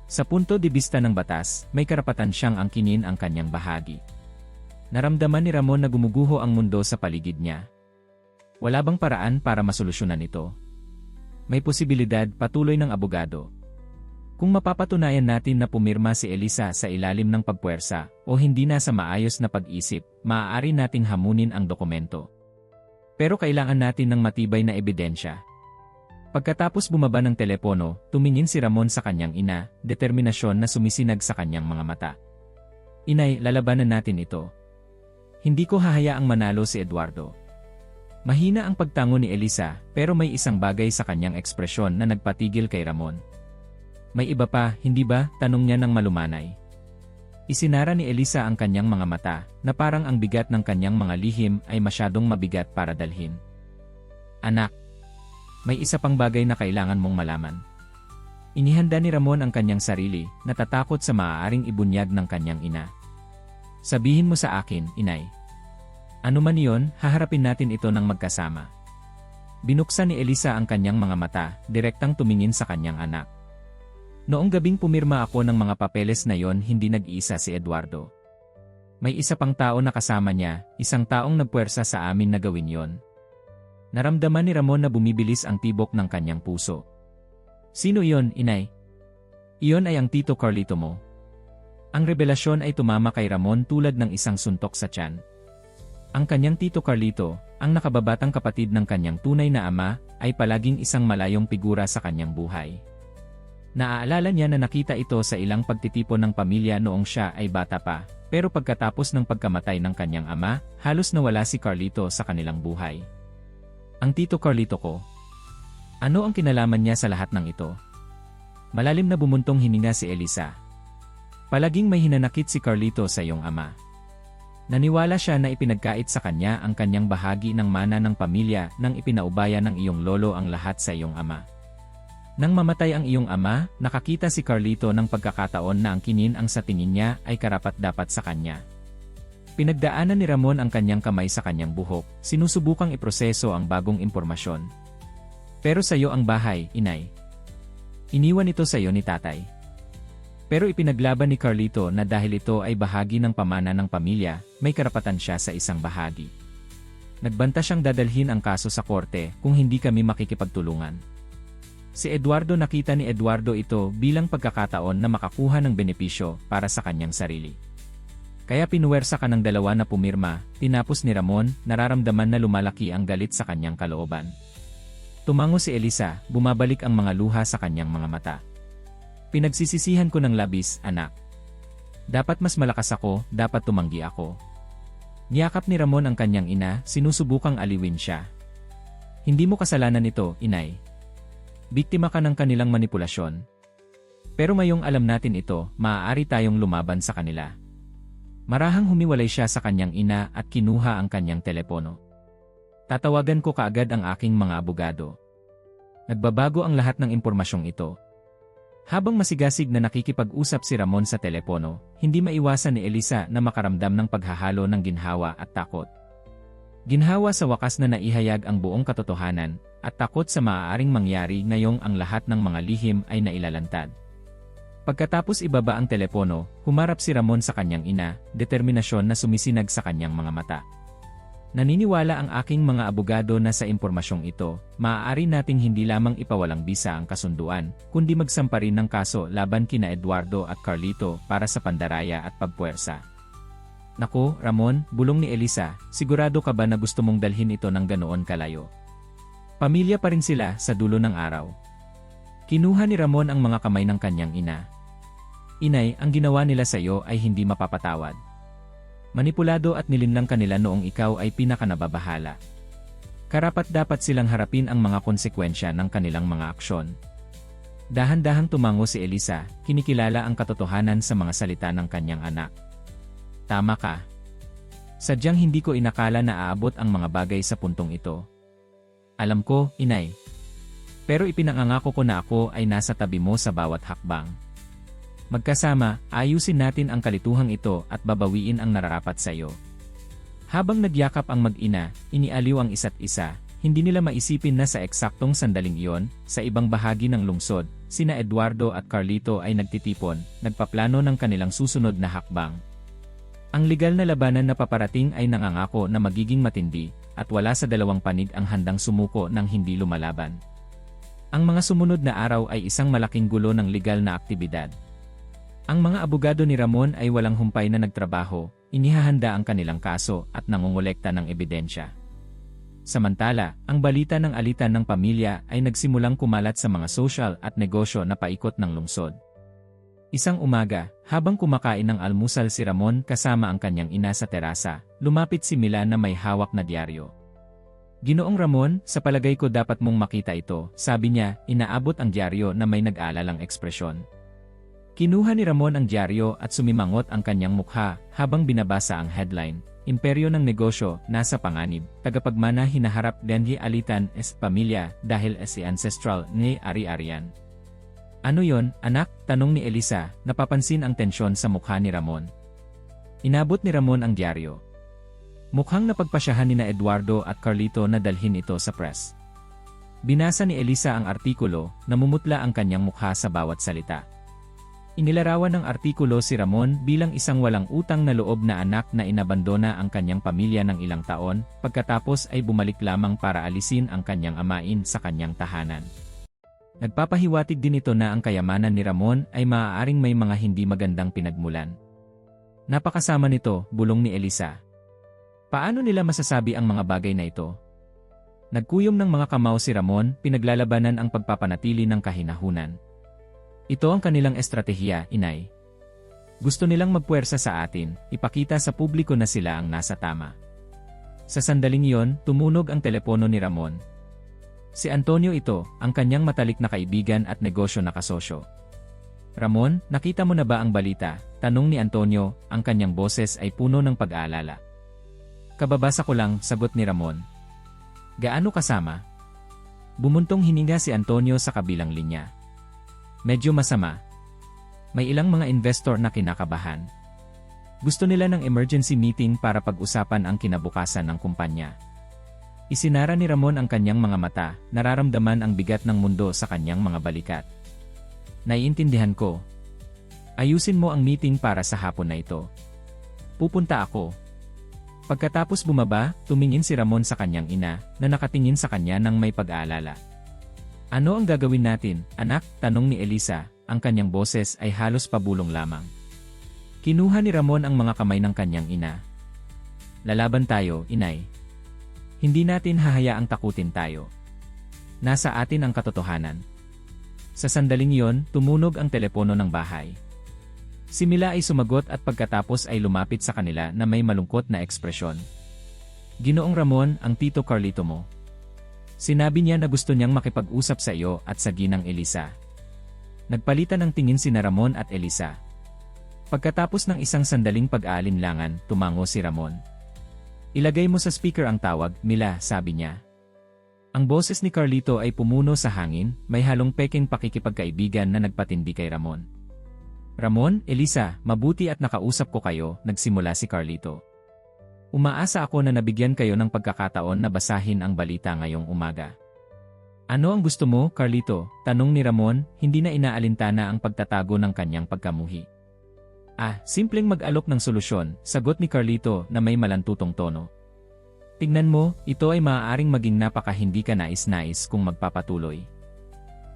Sa punto de vista ng batas, may karapatan siyang angkinin ang kanyang bahagi. Naramdaman ni Ramon na gumuguho ang mundo sa paligid niya. Wala bang paraan para masolusyonan ito? May posibilidad, patuloy ng abogado. Kung mapapatunayan natin na pumirma si Elisa sa ilalim ng pagpuwersa o hindi nasa maayos na pag-isip, maaari nating hamunin ang dokumento. Pero kailangan natin ng matibay na ebidensya. Pagkatapos bumaba ng telepono, tumingin si Ramon sa kanyang ina, determinasyon na sumisinag sa kanyang mga mata. Inay, lalabanan natin ito. Hindi ko hahayaang manalo si Eduardo. Mahina ang pagtango ni Elisa, pero may isang bagay sa kanyang ekspresyon na nagpatigil kay Ramon. May iba pa, hindi ba? Tanong niya ng malumanay. Isinara ni Elisa ang kanyang mga mata, na parang ang bigat ng kanyang mga lihim ay masyadong mabigat para dalhin. Anak, may isa pang bagay na kailangan mong malaman. Inihanda ni Ramon ang kanyang sarili, natatakot sa maaaring ibunyag ng kanyang ina. Sabihin mo sa akin, inay. Ano man iyon, haharapin natin ito ng magkasama. Binuksan ni Elisa ang kanyang mga mata, direktang tumingin sa kanyang anak. Noong gabing pumirma ako ng mga papeles na yon, hindi nag-iisa si Eduardo. May isa pang tao na kasama niya, isang taong nagpuwersa sa amin na gawin yon. Naramdaman ni Ramon na bumibilis ang tibok ng kanyang puso. Sino iyon, inay? Iyon ay ang Tito Carlito mo. Ang revelasyon ay tumama kay Ramon tulad ng isang suntok sa tiyan. Ang kanyang Tito Carlito, ang nakababatang kapatid ng kanyang tunay na ama, ay palaging isang malayong figura sa kanyang buhay. Naaalala niya na nakita ito sa ilang pagtitipon ng pamilya noong siya ay bata pa, pero pagkatapos ng pagkamatay ng kanyang ama, halos nawala si Carlito sa kanilang buhay. Ang Tito Carlito ko. Ano ang kinalaman niya sa lahat ng ito? Malalim na bumuntong hininga si Elisa. Palaging may hinanakit si Carlito sa iyong ama. Naniwala siya na ipinagkait sa kanya ang kanyang bahagi ng mana ng pamilya nang ipinaubaya ng iyong lolo ang lahat sa iyong ama. Nang mamatay ang iyong ama, nakakita si Carlito ng pagkakataon na angkinin ang sa tingin niya ay karapat-dapat sa kanya. Pinagdaanan ni Ramon ang kanyang kamay sa kanyang buhok, sinusubukang iproseso ang bagong impormasyon. Pero sa iyo ang bahay, inay. Iniwan ito sa iyo ni tatay. Pero ipinaglaban ni Carlito na dahil ito ay bahagi ng pamana ng pamilya, may karapatan siya sa isang bahagi. Nagbanta siyang dadalhin ang kaso sa korte kung hindi kami makikipagtulungan. Si Eduardo, nakita ni Eduardo ito bilang pagkakataon na makakuha ng benepisyo para sa kanyang sarili. Kaya pinuwersa ka ng dalawa na pumirma, tinapos ni Ramon, nararamdaman na lumalaki ang galit sa kanyang kalooban. Tumango si Elisa, bumabalik ang mga luha sa kanyang mga mata. Pinagsisisihan ko ng labis, anak. Dapat mas malakas ako, dapat tumanggi ako. Niyakap ni Ramon ang kanyang ina, sinusubukang aliwin siya. Hindi mo kasalanan ito, inay. Biktima ka ng kanilang manipulasyon. Pero ngayong alam natin ito, maaari tayong lumaban sa kanila. Marahang humiwalay siya sa kanyang ina at kinuha ang kanyang telepono. Tatawagan ko kaagad ang aking mga abogado. Nagbabago ang lahat ng impormasyong ito. Habang masigasig na nakikipag-usap si Ramon sa telepono, hindi maiwasan ni Elisa na makaramdam ng paghahalo ng ginhawa at takot. Ginhawa sa wakas na naihayag ang buong katotohanan, at takot sa maaaring mangyari ngayong ang lahat ng mga lihim ay nailalantad. Pagkatapos ibaba ang telepono, humarap si Ramon sa kanyang ina, determinasyon na sumisinag sa kanyang mga mata. Naniniwala ang aking mga abogado na sa impormasyong ito, maaari nating hindi lamang ipawalang bisa ang kasunduan, kundi magsampa rin ng kaso laban kina Eduardo at Carlito para sa pandaraya at pagpuwersa. Naku, Ramon, bulong ni Elisa, sigurado ka ba na gusto mong dalhin ito ng ganoon kalayo? Pamilya pa rin sila sa dulo ng araw. Kinuha ni Ramon ang mga kamay ng kanyang ina. Inay, ang ginawa nila sa iyo ay hindi mapapatawad. Manipulado at nilinlang kanila noong ikaw ay pinakanababahala. Karapat-dapat silang harapin ang mga konsekwensya ng kanilang mga aksyon. Dahan-dahang tumango si Elisa, kinikilala ang katotohanan sa mga salita ng kanyang anak. Tama ka. Sadyang hindi ko inakala na aabot ang mga bagay sa puntong ito. Alam ko, inay. Pero ipinangangako ko na ako ay nasa tabi mo sa bawat hakbang. Magkasama, ayusin natin ang kalituhang ito at babawiin ang nararapat sa iyo. Habang nagyakap ang mag-ina, inialiw ang isa't isa, hindi nila maisipin na sa eksaktong sandaling iyon, sa ibang bahagi ng lungsod, sina Eduardo at Carlito ay nagtitipon, nagpaplano ng kanilang susunod na hakbang. Ang legal na labanan na paparating ay nangangako na magiging matindi, at wala sa dalawang panig ang handang sumuko ng hindi lumalaban. Ang mga sumunod na araw ay isang malaking gulo ng legal na aktibidad. Ang mga abogado ni Ramon ay walang humpay na nagtrabaho, inihahanda ang kanilang kaso at nangongolekta ng ebidensya. Samantala, ang balita ng alitan ng pamilya ay nagsimulang kumalat sa mga social at negosyo na paikot ng lungsod. Isang umaga, habang kumakain ng almusal si Ramon kasama ang kanyang ina sa terasa, lumapit si Mila na may hawak na dyaryo. "Ginoong Ramon, sa palagay ko dapat mong makita ito," sabi niya, inaabot ang dyaryo na may nag-aalalang ekspresyon. Kinuha ni Ramon ang dyaryo at sumimangot ang kanyang mukha habang binabasa ang headline, "Imperyo ng negosyo, nasa panganib, tagapagmana hinaharap denhi alitan es pamilya dahil es ancestral ni ari-arian." "Ano yon, anak?" tanong ni Elisa, napapansin ang tensyon sa mukha ni Ramon. Inabot ni Ramon ang dyaryo. Mukhang napagpasyahan ni Eduardo at Carlito na dalhin ito sa press. Binasa ni Elisa ang artikulo, namumutla ang kanyang mukha sa bawat salita. Inilarawan ng artikulo si Ramon bilang isang walang utang na loob na anak na inabandona ang kanyang pamilya ng ilang taon, pagkatapos ay bumalik lamang para alisin ang kanyang amain sa kanyang tahanan. Nagpapahiwatig din ito na ang kayamanan ni Ramon ay maaaring may mga hindi magandang pinagmulan. "Napakasama nito," bulong ni Elisa. "Paano nila masasabi ang mga bagay na ito?" Nagkuyom ng mga kamao si Ramon, pinaglalabanan ang pagpapanatili ng kahinahunan. "Ito ang kanilang estratehiya, inay. Gusto nilang magpuwersa sa atin, ipakita sa publiko na sila ang nasa tama." Sa sandaling iyon, tumunog ang telepono ni Ramon. Si Antonio ito, ang kanyang matalik na kaibigan at negosyo na kasosyo. "Ramon, nakita mo na ba ang balita?" tanong ni Antonio, ang kanyang boses ay puno ng pag-aalala. "Kababasa ko lang," sagot ni Ramon. "Gaano kasama?" Bumuntong hininga si Antonio sa kabilang linya. "Medyo masama. May ilang mga investor na kinakabahan. Gusto nila ng emergency meeting para pag-usapan ang kinabukasan ng kumpanya." Isinara ni Ramon ang kanyang mga mata, nararamdaman ang bigat ng mundo sa kanyang mga balikat. "Naiintindihan ko. Ayusin mo ang meeting para sa hapon na ito. Pupunta ako." Pagkatapos bumaba, tumingin si Ramon sa kanyang ina, na nakatingin sa kanya ng may pag-aalala. "Ano ang gagawin natin, anak?" tanong ni Elisa, ang kanyang boses ay halos pabulong lamang. Kinuha ni Ramon ang mga kamay ng kanyang ina. "Lalaban tayo, inay. Hindi natin hahayaang takutin tayo. Nasa atin ang katotohanan." Sa sandaling iyon, tumunog ang telepono ng bahay. Si Mila ay sumagot at pagkatapos ay lumapit sa kanila na may malungkot na ekspresyon. "Ginoong Ramon, ang tito Carlito mo. Sinabi niya na gusto niyang makipag-usap sa iyo at sa ginang Elisa." Nagpalitan ng tingin sina Ramon at Elisa. Pagkatapos ng isang sandaling pag-aalinlangan, tumango si Ramon. "Ilagay mo sa speaker ang tawag, Mila," sabi niya. Ang boses ni Carlito ay pumuno sa hangin, may halong peking pakikipagkaibigan na nagpatindi kay Ramon. "Ramon, Elisa, mabuti at nakausap ko kayo," nagsimula si Carlito. "Umaasa ako na nabigyan kayo ng pagkakataon na basahin ang balita ngayong umaga." "Ano ang gusto mo, Carlito?" tanong ni Ramon, hindi na inaalintana ang pagtatago ng kanyang pagkamuhi. Simpleng mag-alok ng solusyon," sagot ni Carlito na may malantutong tono. "Tingnan mo, ito ay maaaring maging napaka hindi ka nais-nais kung magpapatuloy.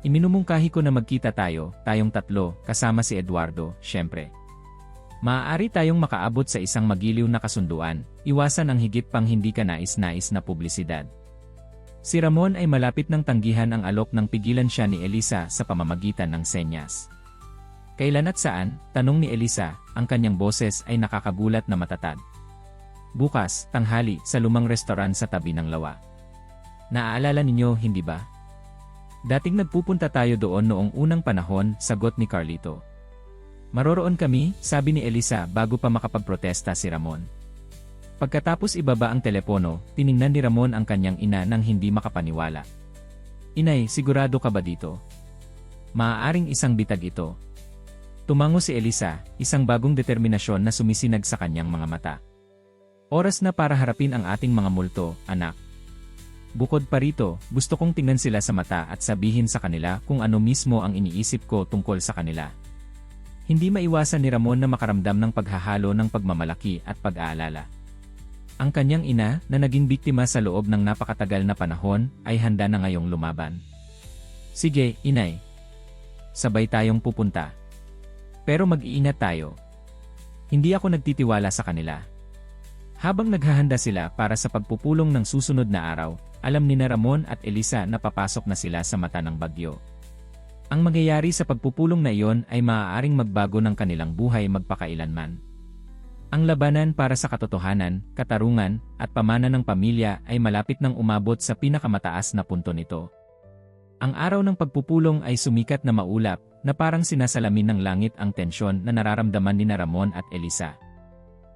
Iminumungkahi ko na magkita tayong tatlo, kasama si Eduardo, syempre. Maaari tayong makaabot sa isang magiliw na kasunduan, iwasan ang higit pang hindi ka nais-nais na publisidad." Si Ramon ay malapit ng tanggihan ang alok nang pigilan siya ni Elisa sa pamamagitan ng senyas. "Kailan at saan?" tanong ni Elisa, ang kanyang boses ay nakakagulat na matatag. "Bukas, tanghali, sa lumang restoran sa tabi ng lawa. Naaalala ninyo, hindi ba? Dating nagpupunta tayo doon noong unang panahon," sagot ni Carlito. "Maroroon kami," sabi ni Elisa bago pa makapagprotesta si Ramon. Pagkatapos ibaba ang telepono, tiningnan ni Ramon ang kanyang ina nang hindi makapaniwala. "Inay, sigurado ka ba dito? Maaaring isang bitag ito." Tumango si Elisa, isang bagong determinasyon na sumisinag sa kanyang mga mata. Oras na para harapin ang ating mga multo, anak. Bukod pa rito, gusto kong tingnan sila sa mata at sabihin sa kanila kung ano mismo ang iniisip ko tungkol sa kanila. Hindi maiwasan ni Ramon na makaramdam ng paghahalo ng pagmamalaki at pag-aalala. Ang kanyang ina, na naging biktima sa loob ng napakatagal na panahon, ay handa na ngayong lumaban. Sige, inay. Sabay tayong pupunta. Pero mag-iingat tayo. Hindi ako nagtitiwala sa kanila. Habang naghahanda sila para sa pagpupulong ng susunod na araw, alam ni Ramon at Elisa na papasok na sila sa mata ng bagyo. Ang mangyayari sa pagpupulong na iyon ay maaaring magbago ng kanilang buhay magpakailanman. Ang labanan para sa katotohanan, katarungan, at pamana ng pamilya ay malapit nang umabot sa pinakamataas na punto nito. Ang araw ng pagpupulong ay sumikat na maulap, na parang sinasalamin ng langit ang tensyon na nararamdaman ni Ramon at Elisa.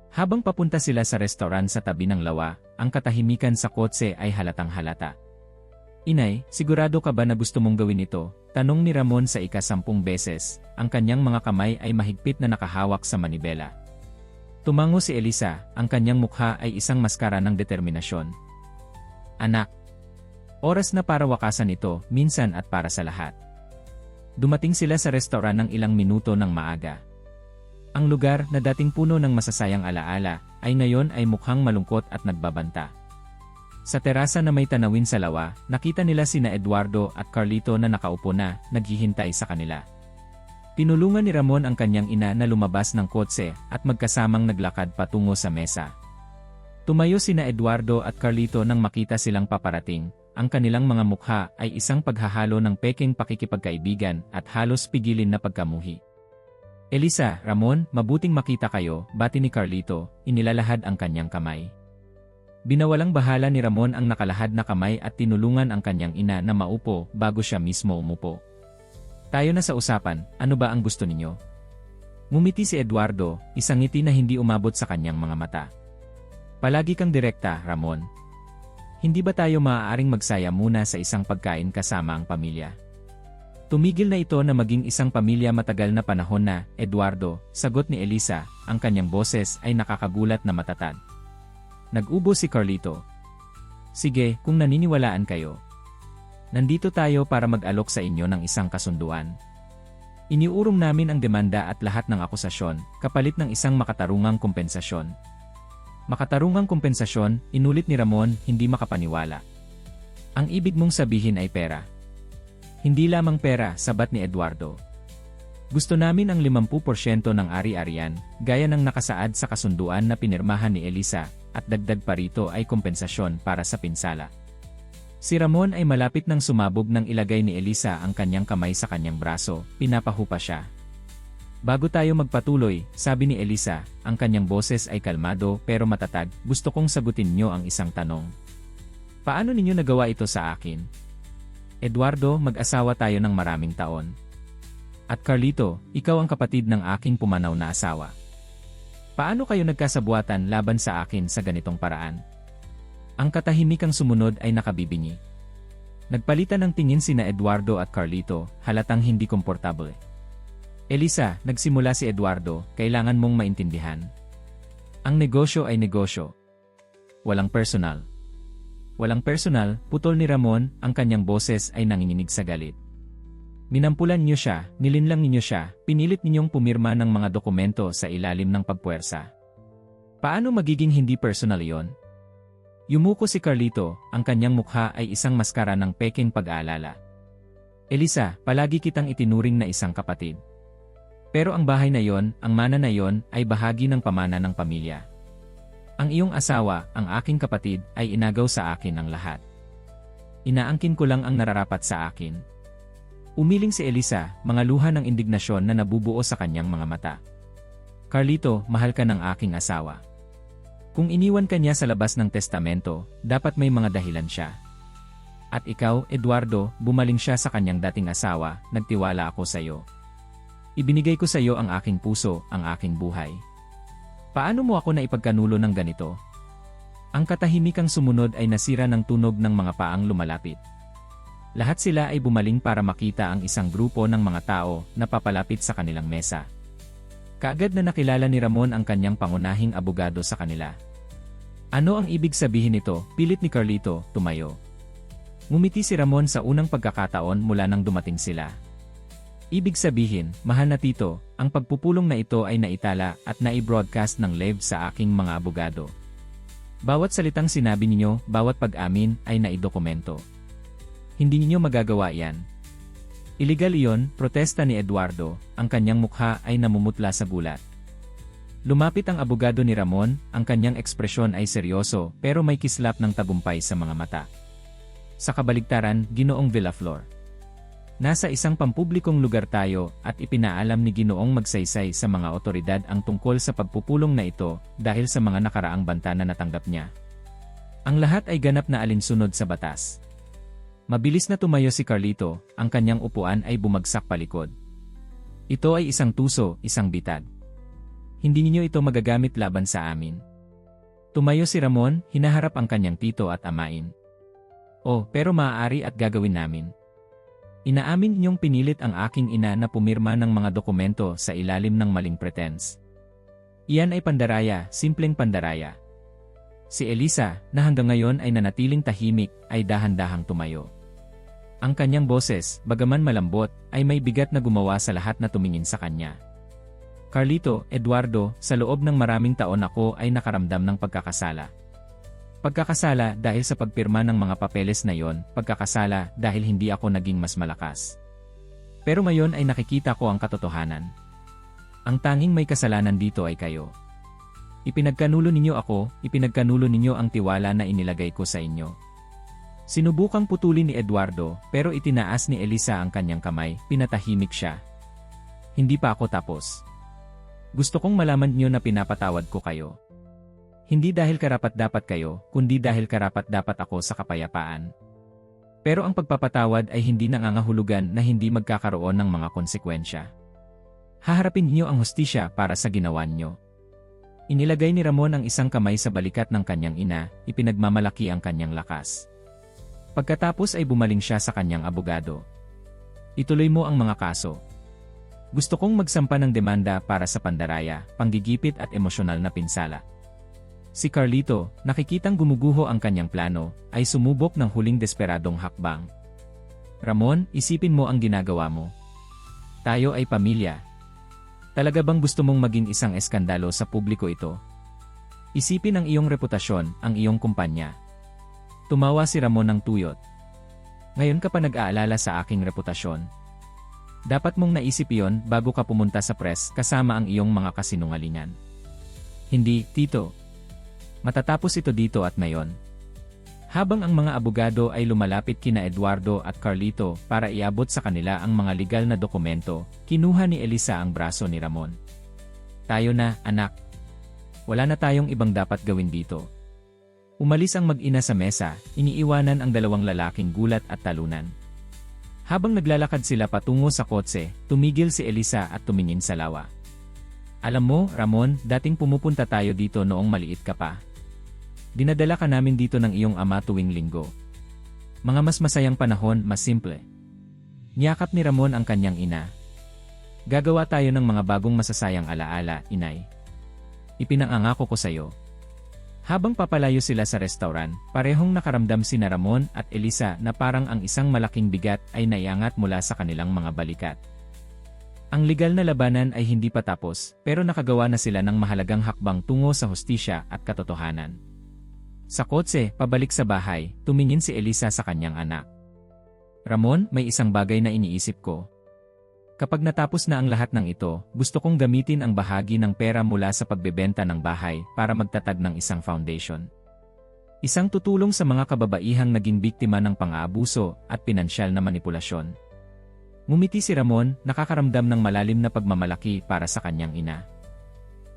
Habang papunta sila sa restaurant sa tabi ng lawa, ang katahimikan sa kotse ay halatang halata. Inay, sigurado ka ba na gusto mong gawin ito? Tanong ni Ramon sa ika-10 beses, ang kanyang mga kamay ay mahigpit na nakahawak sa manibela. Tumango si Elisa, ang kanyang mukha ay isang maskara ng determinasyon. Anak. Oras na para wakasan ito, minsan at para sa lahat. Dumating sila sa restaurant ng ilang minuto ng maaga. Ang lugar na dating puno ng masasayang alaala, ay ngayon ay mukhang malungkot at nagbabanta. Sa terasa na may tanawin sa lawa, nakita nila sina Eduardo at Carlito na nakaupo na, naghihintay sa kanila. Tinulungan ni Ramon ang kanyang ina na lumabas ng kotse at magkasamang naglakad patungo sa mesa. Tumayo sina Eduardo at Carlito nang makita silang paparating. Ang kanilang mga mukha ay isang paghahalo ng peking pakikipagkaibigan at halos pigilin na pagkamuhi. Elisa, Ramon, mabuting makita kayo, bati ni Carlito, inilalahad ang kanyang kamay. Binawalang bahala ni Ramon ang nakalahad na kamay at tinulungan ang kanyang ina na maupo bago siya mismo umupo. Tayo na sa usapan, ano ba ang gusto ninyo? Ngumiti si Eduardo, isang ngiti na hindi umabot sa kanyang mga mata. Palagi kang direkta, Ramon. Hindi ba tayo maaaring magsaya muna sa isang pagkain kasama ang pamilya? Tumigil na ito na maging isang pamilya matagal na panahon na, Eduardo, sagot ni Elisa, ang kanyang boses ay nakakagulat na matatag. Nag-ubo si Carlito. Sige, kung naniniwalaan kayo. Nandito tayo para mag-alok sa inyo ng isang kasunduan. Iniurong namin ang demanda at lahat ng akusasyon, kapalit ng isang makatarungang kompensasyon. Makatarungang kompensasyon, inulit ni Ramon, hindi makapaniwala. Ang ibig mong sabihin ay pera. Hindi lamang pera, sabat ni Eduardo. Gusto namin ang 50% ng ari-arian, gaya ng nakasaad sa kasunduan na pinirmahan ni Elisa, at dagdag pa rito ay kompensasyon para sa pinsala. Si Ramon ay malapit nang sumabog nang ilagay ni Elisa ang kanyang kamay sa kanyang braso, pinapahupa siya. Bago tayo magpatuloy, sabi ni Elisa, ang kanyang boses ay kalmado pero matatag, gusto kong sagutin niyo ang isang tanong. Paano ninyo nagawa ito sa akin? Eduardo, mag-asawa tayo ng maraming taon. At Carlito, ikaw ang kapatid ng aking pumanaw na asawa. Paano kayo nagkasabuatan laban sa akin sa ganitong paraan? Ang katahimikang sumunod ay nakabibingi. Nagpalitan ng tingin sina Eduardo at Carlito, halatang hindi komportable. Elisa, nagsimula si Eduardo, kailangan mong maintindihan. Ang negosyo ay negosyo. Walang personal. Walang personal, putol ni Ramon, ang kanyang boses ay nanginginig sa galit. Minampulan niyo siya, nilinlang ninyo siya, pinilit ninyong pumirma ng mga dokumento sa ilalim ng pagpuwersa. Paano magiging hindi personal iyon? Yumuko si Carlito, ang kanyang mukha ay isang maskara ng peking pag-aalala. Elisa, palagi kitang itinuring na isang kapatid. Pero ang bahay na yon, ang mana na yon, ay bahagi ng pamana ng pamilya. Ang iyong asawa, ang aking kapatid, ay inagaw sa akin ang lahat. Inaangkin ko lang ang nararapat sa akin. Umiling si Elisa, mga luha ng indignasyon na nabubuo sa kanyang mga mata. Carlito, mahal ka ng aking asawa. Kung iniwan ka niya sa labas ng testamento, dapat may mga dahilan siya. At ikaw, Eduardo, bumaling siya sa kanyang dating asawa, nagtiwala ako sa iyo. Ibinigay ko sa iyo ang aking puso, ang aking buhay. Paano mo ako naipagkanulo ng ganito? Ang katahimikang sumunod ay nasira ng tunog ng mga paang lumalapit. Lahat sila ay bumaling para makita ang isang grupo ng mga tao na papalapit sa kanilang mesa. Kaagad na nakilala ni Ramon ang kanyang pangunahing abogado sa kanila. Ano ang ibig sabihin nito? Pilit ni Carlito, tumayo. Ngumiti si Ramon sa unang pagkakataon mula nang dumating sila. Ibig sabihin, mahal na tito, ang pagpupulong na ito ay naitala at nai-broadcast ng live sa aking mga abogado. Bawat salitang sinabi ninyo, bawat pag-amin ay naidokumento. Hindi ninyo magagawa yan. Illegal iyon, protesta ni Eduardo, ang kanyang mukha ay namumutla sa gulat. Lumapit ang abogado ni Ramon, ang kanyang ekspresyon ay seryoso pero may kislap ng tagumpay sa mga mata. Sa kabaligtaran, Ginoong Villaflor. Nasa isang pampublikong lugar tayo at ipinaalam ni Ginoong Magsaysay sa mga otoridad ang tungkol sa pagpupulong na ito dahil sa mga nakaraang banta na natanggap niya. Ang lahat ay ganap na alinsunod sa batas. Mabilis na tumayo si Carlito, ang kanyang upuan ay bumagsak palikod. Ito ay isang tuso, isang bitag. Hindi ninyo ito magagamit laban sa amin. Tumayo si Ramon, hinaharap ang kanyang tito at amain. Oh, pero maaari at gagawin namin. Inaamin ninyong pinilit ang aking ina na pumirma ng mga dokumento sa ilalim ng maling pretense. Iyan ay pandaraya, simpleng pandaraya. Si Elisa, na hanggang ngayon ay nanatiling tahimik, ay dahan-dahang tumayo. Ang kanyang boses, bagaman malambot, ay may bigat na gumawa sa lahat na tumingin sa kanya. Carlito, Eduardo, sa loob ng maraming taon ako ay nakaramdam ng pagkakasala. Pagkakasala dahil sa pagpirma ng mga papeles na yon, pagkakasala dahil hindi ako naging mas malakas. Pero ngayon ay nakikita ko ang katotohanan. Ang tanging may kasalanan dito ay kayo. Ipinagkanulo ninyo ako, ipinagkanulo ninyo ang tiwala na inilagay ko sa inyo. Sinubukang putulin ni Eduardo, pero itinaas ni Elisa ang kanyang kamay, pinatahimik siya. Hindi pa ako tapos. Gusto kong malaman niyo na pinapatawad ko kayo. Hindi dahil karapat-dapat kayo, kundi dahil karapat-dapat ako sa kapayapaan. Pero ang pagpapatawad ay hindi nangangahulugan na hindi magkakaroon ng mga konsekwensya. Haharapin niyo ang hustisya para sa ginawa niyo. Inilagay ni Ramon ang isang kamay sa balikat ng kanyang ina, ipinagmamalaki ang kanyang lakas. Pagkatapos ay bumaling siya sa kanyang abogado. Ituloy mo ang mga kaso. Gusto kong magsampa ng demanda para sa pandaraya, panggigipit at emosyonal na pinsala. Si Carlito, nakikitang gumuguho ang kanyang plano, ay sumubok ng huling desperadong hakbang. Ramon, isipin mo ang ginagawa mo. Tayo ay pamilya. Talaga bang gusto mong maging isang eskandalo sa publiko ito? Isipin ang iyong reputasyon, ang iyong kumpanya. Tumawa si Ramon ng tuyot. Ngayon ka pa nag-aalala sa aking reputasyon. Dapat mong naisip iyon bago ka pumunta sa press kasama ang iyong mga kasinungalingan. Hindi, tito. Matatapos ito dito at ngayon. Habang ang mga abogado ay lumalapit kina Eduardo at Carlito para iabot sa kanila ang mga legal na dokumento, kinuha ni Elisa ang braso ni Ramon. Tayo na, anak. Wala na tayong ibang dapat gawin dito. Umalis ang mag-ina sa mesa, iniiwanan ang dalawang lalaking gulat at talunan. Habang naglalakad sila patungo sa kotse, tumigil si Elisa at tumingin sa lawa. Alam mo, Ramon, dating pumupunta tayo dito noong maliit ka pa. Dinadala ka namin dito ng iyong ama tuwing linggo. Mga mas masayang panahon, mas simple. Niyakap ni Ramon ang kanyang ina. Gagawa tayo ng mga bagong masasayang alaala, inay. Ipinangangako ko sa iyo. Habang papalayo sila sa restaurant, parehong nakaramdam sina Ramon at Elisa na parang ang isang malaking bigat ay naiangat mula sa kanilang mga balikat. Ang legal na labanan ay hindi pa tapos, pero nakagawa na sila ng mahalagang hakbang tungo sa hustisya at katotohanan. Sa kotse, pabalik sa bahay, tumingin si Elisa sa kanyang anak. Ramon, may isang bagay na iniisip ko. Kapag natapos na ang lahat ng ito, gusto kong gamitin ang bahagi ng pera mula sa pagbebenta ng bahay para magtatag ng isang foundation. Isang tutulong sa mga kababaihang naging biktima ng pang-aabuso at pinansyal na manipulasyon. Ngumiti si Ramon, nakakaramdam ng malalim na pagmamalaki para sa kanyang ina.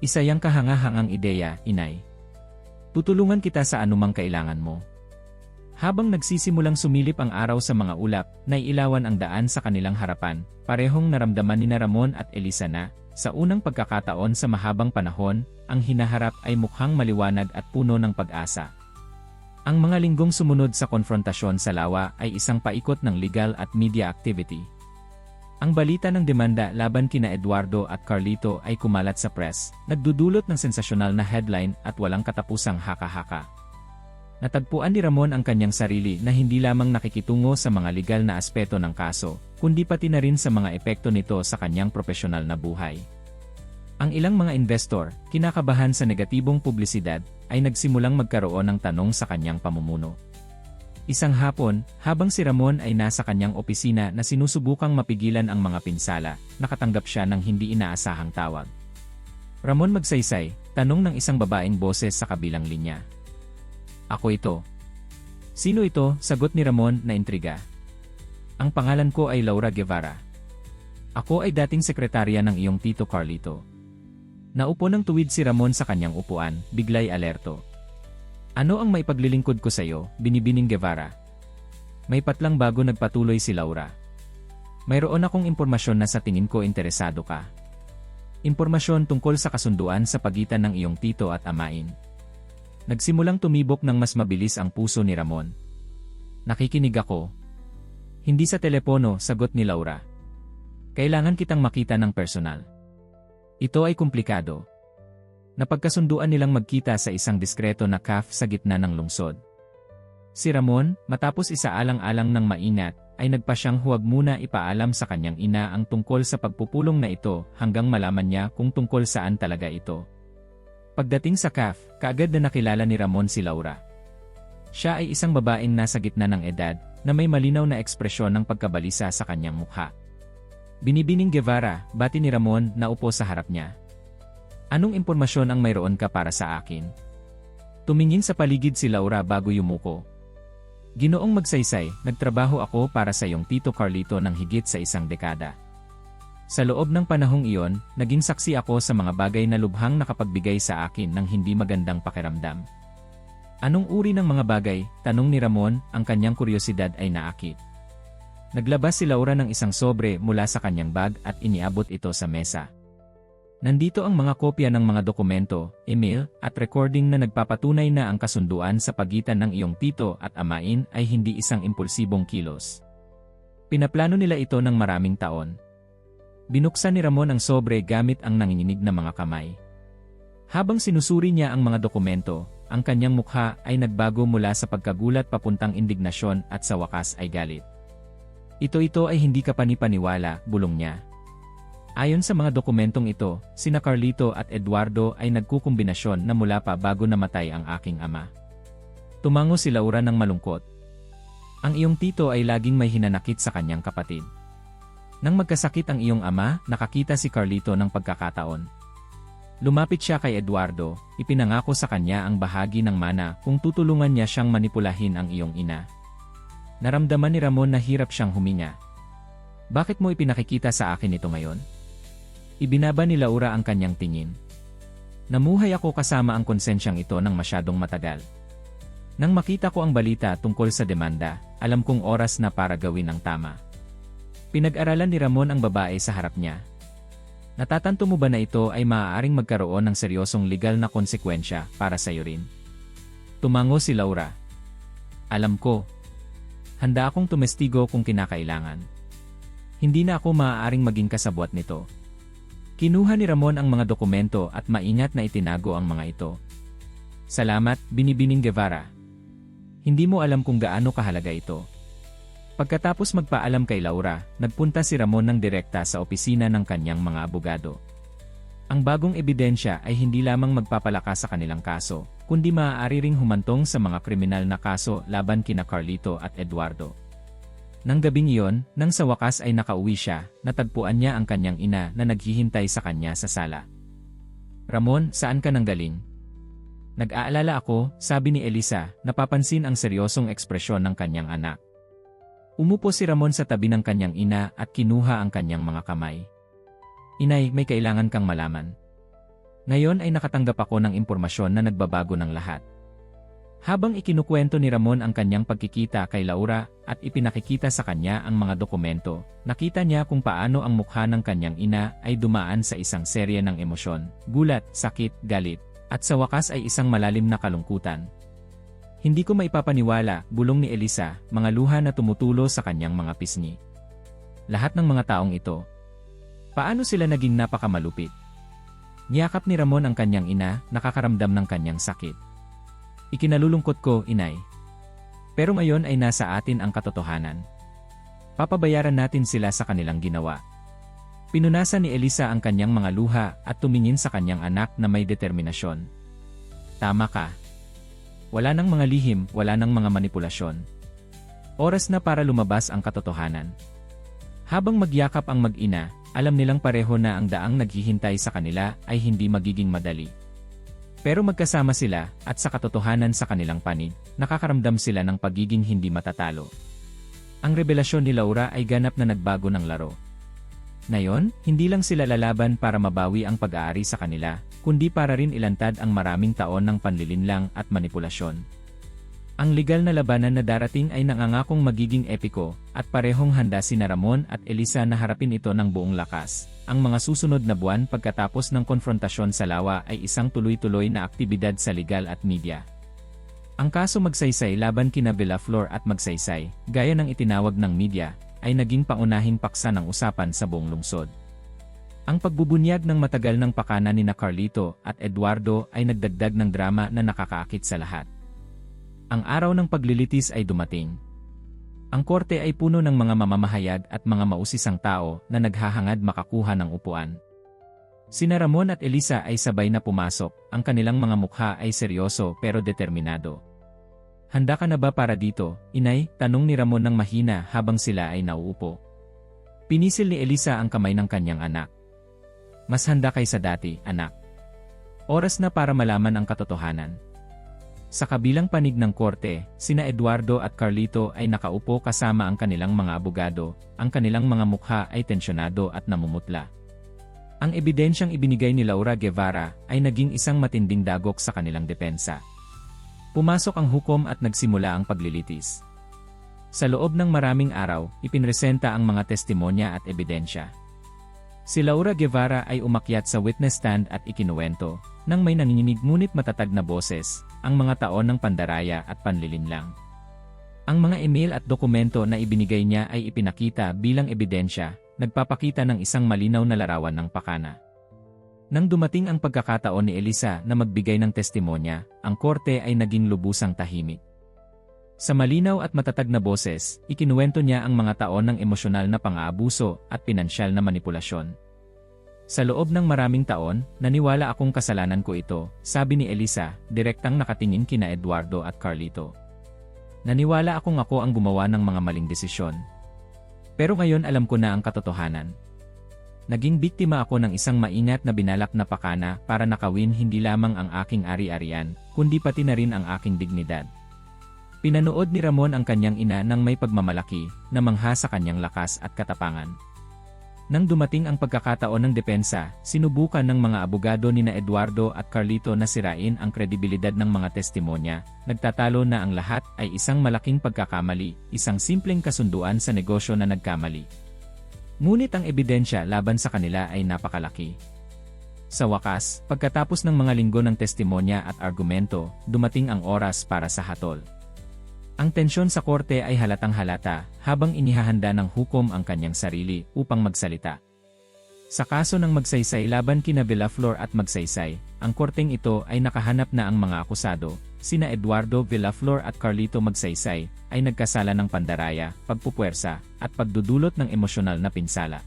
Isa yang kahangahangang ideya, inay. Tutulungan kita sa anumang kailangan mo. Habang nagsisimulang sumilip ang araw sa mga ulap, naiilawan ang daan sa kanilang harapan, parehong naramdaman ni Ramon at Elisa na, sa unang pagkakataon sa mahabang panahon, ang hinaharap ay mukhang maliwanag at puno ng pag-asa. Ang mga linggong sumunod sa konfrontasyon sa lawa ay isang paikot ng legal at media activity. Ang balita ng demanda laban kina Eduardo at Carlito ay kumalat sa press, nagdudulot ng sensasyonal na headline at walang katapusang haka-haka. Natagpuan ni Ramon ang kanyang sarili na hindi lamang nakikitungo sa mga legal na aspeto ng kaso, kundi pati na rin sa mga epekto nito sa kanyang profesional na buhay. Ang ilang mga investor, kinakabahan sa negatibong publisidad, ay nagsimulang magkaroon ng tanong sa kanyang pamumuno. Isang hapon, habang si Ramon ay nasa kanyang opisina na sinusubukang mapigilan ang mga pinsala, nakatanggap siya ng hindi inaasahang tawag. Ramon magsaysay, tanong ng isang babaeng boses sa kabilang linya. Ako ito. Sino ito? Sagot ni Ramon na intriga. Ang pangalan ko ay Laura Guevara. Ako ay dating sekretarya ng iyong tito Carlito. Naupo ng tuwid si Ramon sa kanyang upuan, biglay alerto. Ano ang maipaglilingkod ko sa iyo, binibining Guevara? May patlang bago nagpatuloy si Laura. Mayroon akong impormasyon na sa tingin ko interesado ka. Impormasyon tungkol sa kasunduan sa pagitan ng iyong tito at amain. Nagsimulang tumibok ng mas mabilis ang puso ni Ramon. Nakikinig ako. Hindi sa telepono, sagot ni Laura. Kailangan kitang makita ng personal. Ito ay komplikado. Napagkasunduan nilang magkita sa isang diskreto na cafe sa gitna ng lungsod. Si Ramon, matapos isaalang-alang ng mainat, ay nagpasyang huwag muna ipaalam sa kanyang ina ang tungkol sa pagpupulong na ito hanggang malaman niya kung tungkol saan talaga ito. Pagdating sa cafe, kaagad na nakilala ni Ramon si Laura. Siya ay isang babaeng nasa gitna ng edad na may malinaw na ekspresyon ng pagkabalisa sa kanyang mukha. Binibining Guevara, bati ni Ramon na upo sa harap niya. Anong impormasyon ang mayroon ka para sa akin? Tumingin sa paligid si Laura bago yumuko. Ginoong magsaysay, nagtrabaho ako para sa iyong tito Carlito ng higit sa isang dekada. Sa loob ng panahong iyon, naging saksi ako sa mga bagay na lubhang nakapagbigay sa akin ng hindi magandang pakiramdam. Anong uri ng mga bagay? Tanong ni Ramon, ang kanyang kuryosidad ay naakit. Naglabas si Laura ng isang sobre mula sa kanyang bag at iniabot ito sa mesa. Nandito ang mga kopya ng mga dokumento, email, at recording na nagpapatunay na ang kasunduan sa pagitan ng iyong tito at amain ay hindi isang impulsibong kilos. Pinaplano nila ito ng maraming taon. Binuksan ni Ramon ang sobre gamit ang nanginginig na mga kamay. Habang sinusuri niya ang mga dokumento, ang kanyang mukha ay nagbago mula sa pagkagulat papuntang indignasyon at sa wakas ay galit. Ito ay hindi ka panipaniwala, bulong niya. Ayon sa mga dokumentong ito, sina Carlito at Eduardo ay nagkukumbinasyon na mula pa bago namatay ang aking ama. Tumango si Laura ng malungkot. Ang iyong tito ay laging may hinanakit sa kanyang kapatid. Nang magkasakit ang iyong ama, nakakita si Carlito ng pagkakataon. Lumapit siya kay Eduardo, ipinangako sa kanya ang bahagi ng mana kung tutulungan niya siyang manipulahin ang iyong ina. Naramdaman ni Ramon na hirap siyang huminga. Bakit mo ipinakikita sa akin ito ngayon? Ibinaba ni Laura ang kanyang tingin. Namuhay ako kasama ang konsensyang ito ng masyadong matagal. Nang makita ko ang balita tungkol sa demanda, alam kong oras na para gawin ang tama. Pinag-aralan ni Ramon ang babae sa harap niya. Natatanto mo ba na ito ay maaaring magkaroon ng seryosong legal na konsekwensya para sa iyo rin? Tumango si Laura. Alam ko. Handa akong tumestigo kung kinakailangan. Hindi na ako maaaring maging kasabwat nito. Kinuha ni Ramon ang mga dokumento at maingat na itinago ang mga ito. Salamat, binibining Guevara. Hindi mo alam kung gaano kahalaga ito. Pagkatapos magpaalam kay Laura, nagpunta si Ramon ng direkta sa opisina ng kanyang mga abogado. Ang bagong ebidensya ay hindi lamang magpapalakas sa kanilang kaso, kundi maaari ring humantong sa mga kriminal na kaso laban kina Carlito at Eduardo. Nang gabing iyon, nang sa wakas ay nakauwi siya, natagpuan niya ang kanyang ina na naghihintay sa kanya sa sala. Ramon, saan ka nanggaling? Nag-aalala ako, sabi ni Elisa, napapansin ang seryosong ekspresyon ng kanyang anak. Umupo si Ramon sa tabi ng kanyang ina at kinuha ang kanyang mga kamay. Inay, may kailangan kang malaman. Ngayon ay nakatanggap ako ng impormasyon na nagbabago ng lahat. Habang ikinukwento ni Ramon ang kanyang pagkikita kay Laura at ipinakikita sa kanya ang mga dokumento, nakita niya kung paano ang mukha ng kanyang ina ay dumaan sa isang serye ng emosyon, gulat, sakit, galit, at sa wakas ay isang malalim na kalungkutan. Hindi ko maipapaniwala, bulong ni Elisa, mga luha na tumutulo sa kanyang mga pisngi. lahat ng mga taong ito. Paano sila naging napakamalupit? Niyakap ni Ramon ang kanyang ina, nakakaramdam ng kanyang sakit. Ikinalulungkot ko, inay. Pero ngayon ay nasa atin ang katotohanan. Papabayaran natin sila sa kanilang ginawa. Pinunasan ni Elisa ang kanyang mga luha at tumingin sa kanyang anak na may determinasyon. Tama ka. Wala nang mga lihim, wala nang mga manipulasyon. Oras na para lumabas ang katotohanan. Habang magyakap ang mag-ina, alam nilang pareho na ang daang naghihintay sa kanila ay hindi magiging madali. Pero magkasama sila at sa katotohanan sa kanilang panig, nakakaramdam sila ng pagiging hindi matatalo. Ang revelasyon ni Laura ay ganap na nagbago ng laro. Ngayon, hindi lang sila lalaban para mabawi ang pag-aari sa kanila, kundi para rin ilantad ang maraming taon ng panlilinlang at manipulasyon. Ang legal na labanan na darating ay nangangakong magiging epiko, at parehong handa sina Ramon at Elisa na harapin ito ng buong lakas. Ang mga susunod na buwan pagkatapos ng konfrontasyon sa lawa ay isang tuloy-tuloy na aktibidad sa legal at media. Ang kaso Magsaysay laban kina Villaflor at Magsaysay, gaya ng itinawag ng media, ay naging pangunahing paksa ng usapan sa buong lungsod. Ang pagbubunyag ng matagal ng pakana ni Carlito at Eduardo ay nagdagdag ng drama na nakakaakit sa lahat. Ang araw ng paglilitis ay dumating. Ang korte ay puno ng mga mamamahayag at mga mausisang tao na naghahangad makakuha ng upuan. Sina Ramon at Elisa ay sabay na pumasok, ang kanilang mga mukha ay seryoso pero determinado. Handa ka na ba para dito, inay? Tanong ni Ramon ng mahina habang sila ay nauupo. Pinisil ni Elisa ang kamay ng kanyang anak. Mas handa kaysa dati, anak. Oras na para malaman ang katotohanan. Sa kabilang panig ng korte, sina Eduardo at Carlito ay nakaupo kasama ang kanilang mga abogado, ang kanilang mga mukha ay tensyonado at namumutla. Ang ebidensyang ibinigay ni Laura Guevara ay naging isang matinding dagok sa kanilang depensa. Pumasok ang hukom at nagsimula ang paglilitis. Sa loob ng maraming araw, ipinresenta ang mga testimonya at ebidensya. Si Laura Guevara ay umakyat sa witness stand at ikinuwento, nang may nanginginig ngunit matatag na boses, ang mga taon ng pandaraya at panlilinlang. Ang mga email at dokumento na ibinigay niya ay ipinakita bilang ebidensya, nagpapakita ng isang malinaw na larawan ng pakana. Nang dumating ang pagkakataon ni Elisa na magbigay ng testimonya, ang korte ay naging lubusang tahimik. Sa malinaw at matatag na boses, ikinuwento niya ang mga taon ng emosyonal na pang-aabuso at pinansyal na manipulasyon. Sa loob ng maraming taon, naniwala akong kasalanan ko ito, sabi ni Elisa, direktang nakatingin kina Eduardo at Carlito. Naniwala akong ako ang gumawa ng mga maling desisyon. Pero ngayon alam ko na ang katotohanan. Naging biktima ako ng isang maingat na binalak na pakana para nakawin hindi lamang ang aking ari-arian, kundi pati na rin ang aking dignidad. Pinanood ni Ramon ang kanyang ina ng may pagmamalaki, na mangha sa kanyang lakas at katapangan. Nang dumating ang pagkakataon ng depensa, sinubukan ng mga abogado nina Eduardo at Carlito na sirain ang kredibilidad ng mga testimonya, nagtatalo na ang lahat ay isang malaking pagkakamali, isang simpleng kasunduan sa negosyo na nagkamali. Ngunit ang ebidensya laban sa kanila ay napakalaki. Sa wakas, pagkatapos ng mga linggo ng testimonya at argumento, dumating ang oras para sa hatol. Ang tensyon sa korte ay halatang-halata habang inihahanda ng hukom ang kanyang sarili upang magsalita. Sa kaso ng Magsaysay laban kina Villaflor at Magsaysay, ang korteng ito ay nakahanap na ang mga akusado, sina Eduardo Villaflor at Carlito Magsaysay, ay nagkasala ng pandaraya, pagpupwersa, at pagdudulot ng emosyonal na pinsala.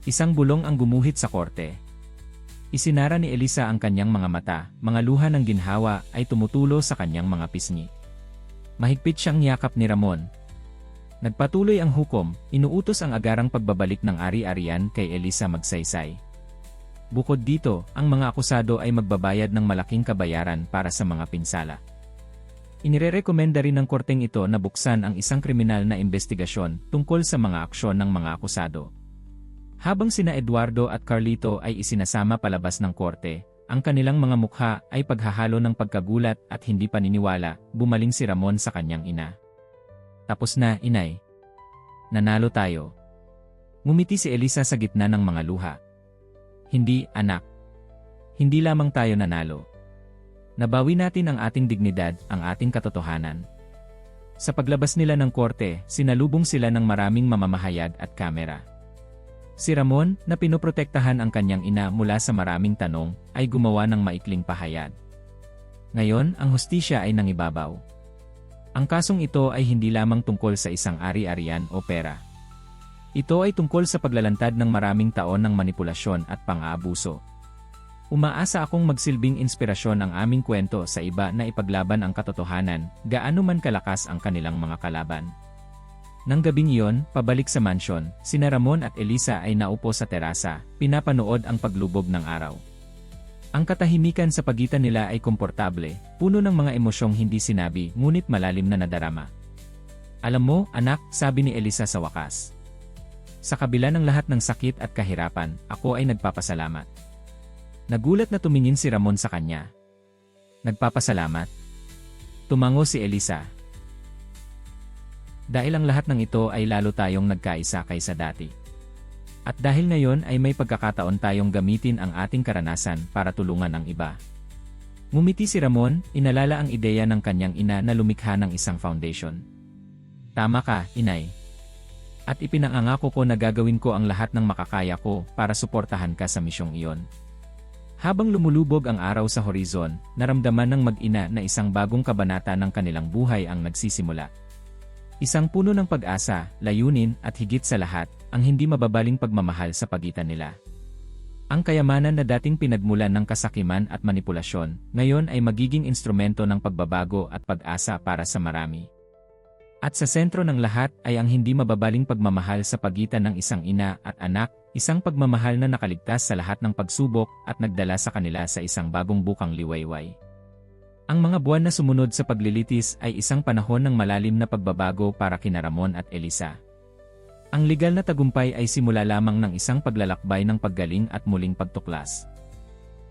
Isang bulong ang gumuhit sa korte. Isinara ni Elisa ang kanyang mga mata, mga luha ng ginhawa ay tumutulo sa kanyang mga pisngi. Mahigpit siyang yakap ni Ramon. Nagpatuloy ang hukom, inuutos ang agarang pagbabalik ng ari-arian kay Elisa Magsaysay. Bukod dito, ang mga akusado ay magbabayad ng malaking kabayaran para sa mga pinsala. Inirerekomenda rin ng korteng ito na buksan ang isang kriminal na investigasyon tungkol sa mga aksyon ng mga akusado. Habang sina Eduardo at Carlito ay isinasama palabas ng korte, ang kanilang mga mukha ay paghahalo ng pagkagulat at hindi paniniwala, bumaling si Ramon sa kanyang ina. Tapos na, inay. Nanalo tayo. Ngumiti si Elisa sa gitna ng mga luha. Hindi, anak. Hindi lamang tayo nanalo. Nabawi natin ang ating dignidad, ang ating katotohanan. Sa paglabas nila ng korte, sinalubong sila ng maraming mamamahayag at kamera. Si Ramon, na pinoprotektahan ang kanyang ina mula sa maraming tanong, ay gumawa ng maikling pahayag. Ngayon, ang hustisya ay nangibabaw. Ang kasong ito ay hindi lamang tungkol sa isang ari-arian o pera. Ito ay tungkol sa paglalantad ng maraming taon ng manipulasyon at pang-aabuso. Umaasa akong magsilbing inspirasyon ang aming kwento sa iba na ipaglaban ang katotohanan, gaano man kalakas ang kanilang mga kalaban. Nang gabing iyon, pabalik sa mansyon, sina Ramon at Elisa ay naupo sa terasa, pinapanood ang paglubog ng araw. Ang katahimikan sa pagitan nila ay komportable, puno ng mga emosyong hindi sinabi ngunit malalim na nadarama. Alam mo, anak, sabi ni Elisa sa wakas. Sa kabila ng lahat ng sakit at kahirapan, ako ay nagpapasalamat. Nagulat na tumingin si Ramon sa kanya. Nagpapasalamat? Tumango si Elisa. Dahil ang lahat ng ito ay lalo tayong nagkaisa kaysa dati. At dahil ngayon ay may pagkakataon tayong gamitin ang ating karanasan para tulungan ang iba. Ngumiti si Ramon, inalala ang ideya ng kanyang ina na lumikha ng isang foundation. Tama ka, inay. At ipinangangako ko na gagawin ko ang lahat ng makakaya ko para suportahan ka sa misyong iyon. Habang lumulubog ang araw sa horizon, naramdaman ng mag-ina na isang bagong kabanata ng kanilang buhay ang nagsisimula. Isang puno ng pag-asa, layunin at higit sa lahat, ang hindi mababaling pagmamahal sa pagitan nila. Ang kayamanan na dating pinagmulan ng kasakiman at manipulasyon, ngayon ay magiging instrumento ng pagbabago at pag-asa para sa marami. At sa sentro ng lahat ay ang hindi mababaling pagmamahal sa pagitan ng isang ina at anak, isang pagmamahal na nakaligtas sa lahat ng pagsubok at nagdala sa kanila sa isang bagong bukang liwayway. Ang mga buwan na sumunod sa paglilitis ay isang panahon ng malalim na pagbabago para kina Ramon at Elisa. Ang legal na tagumpay ay simula lamang ng isang paglalakbay ng paggaling at muling pagtuklas.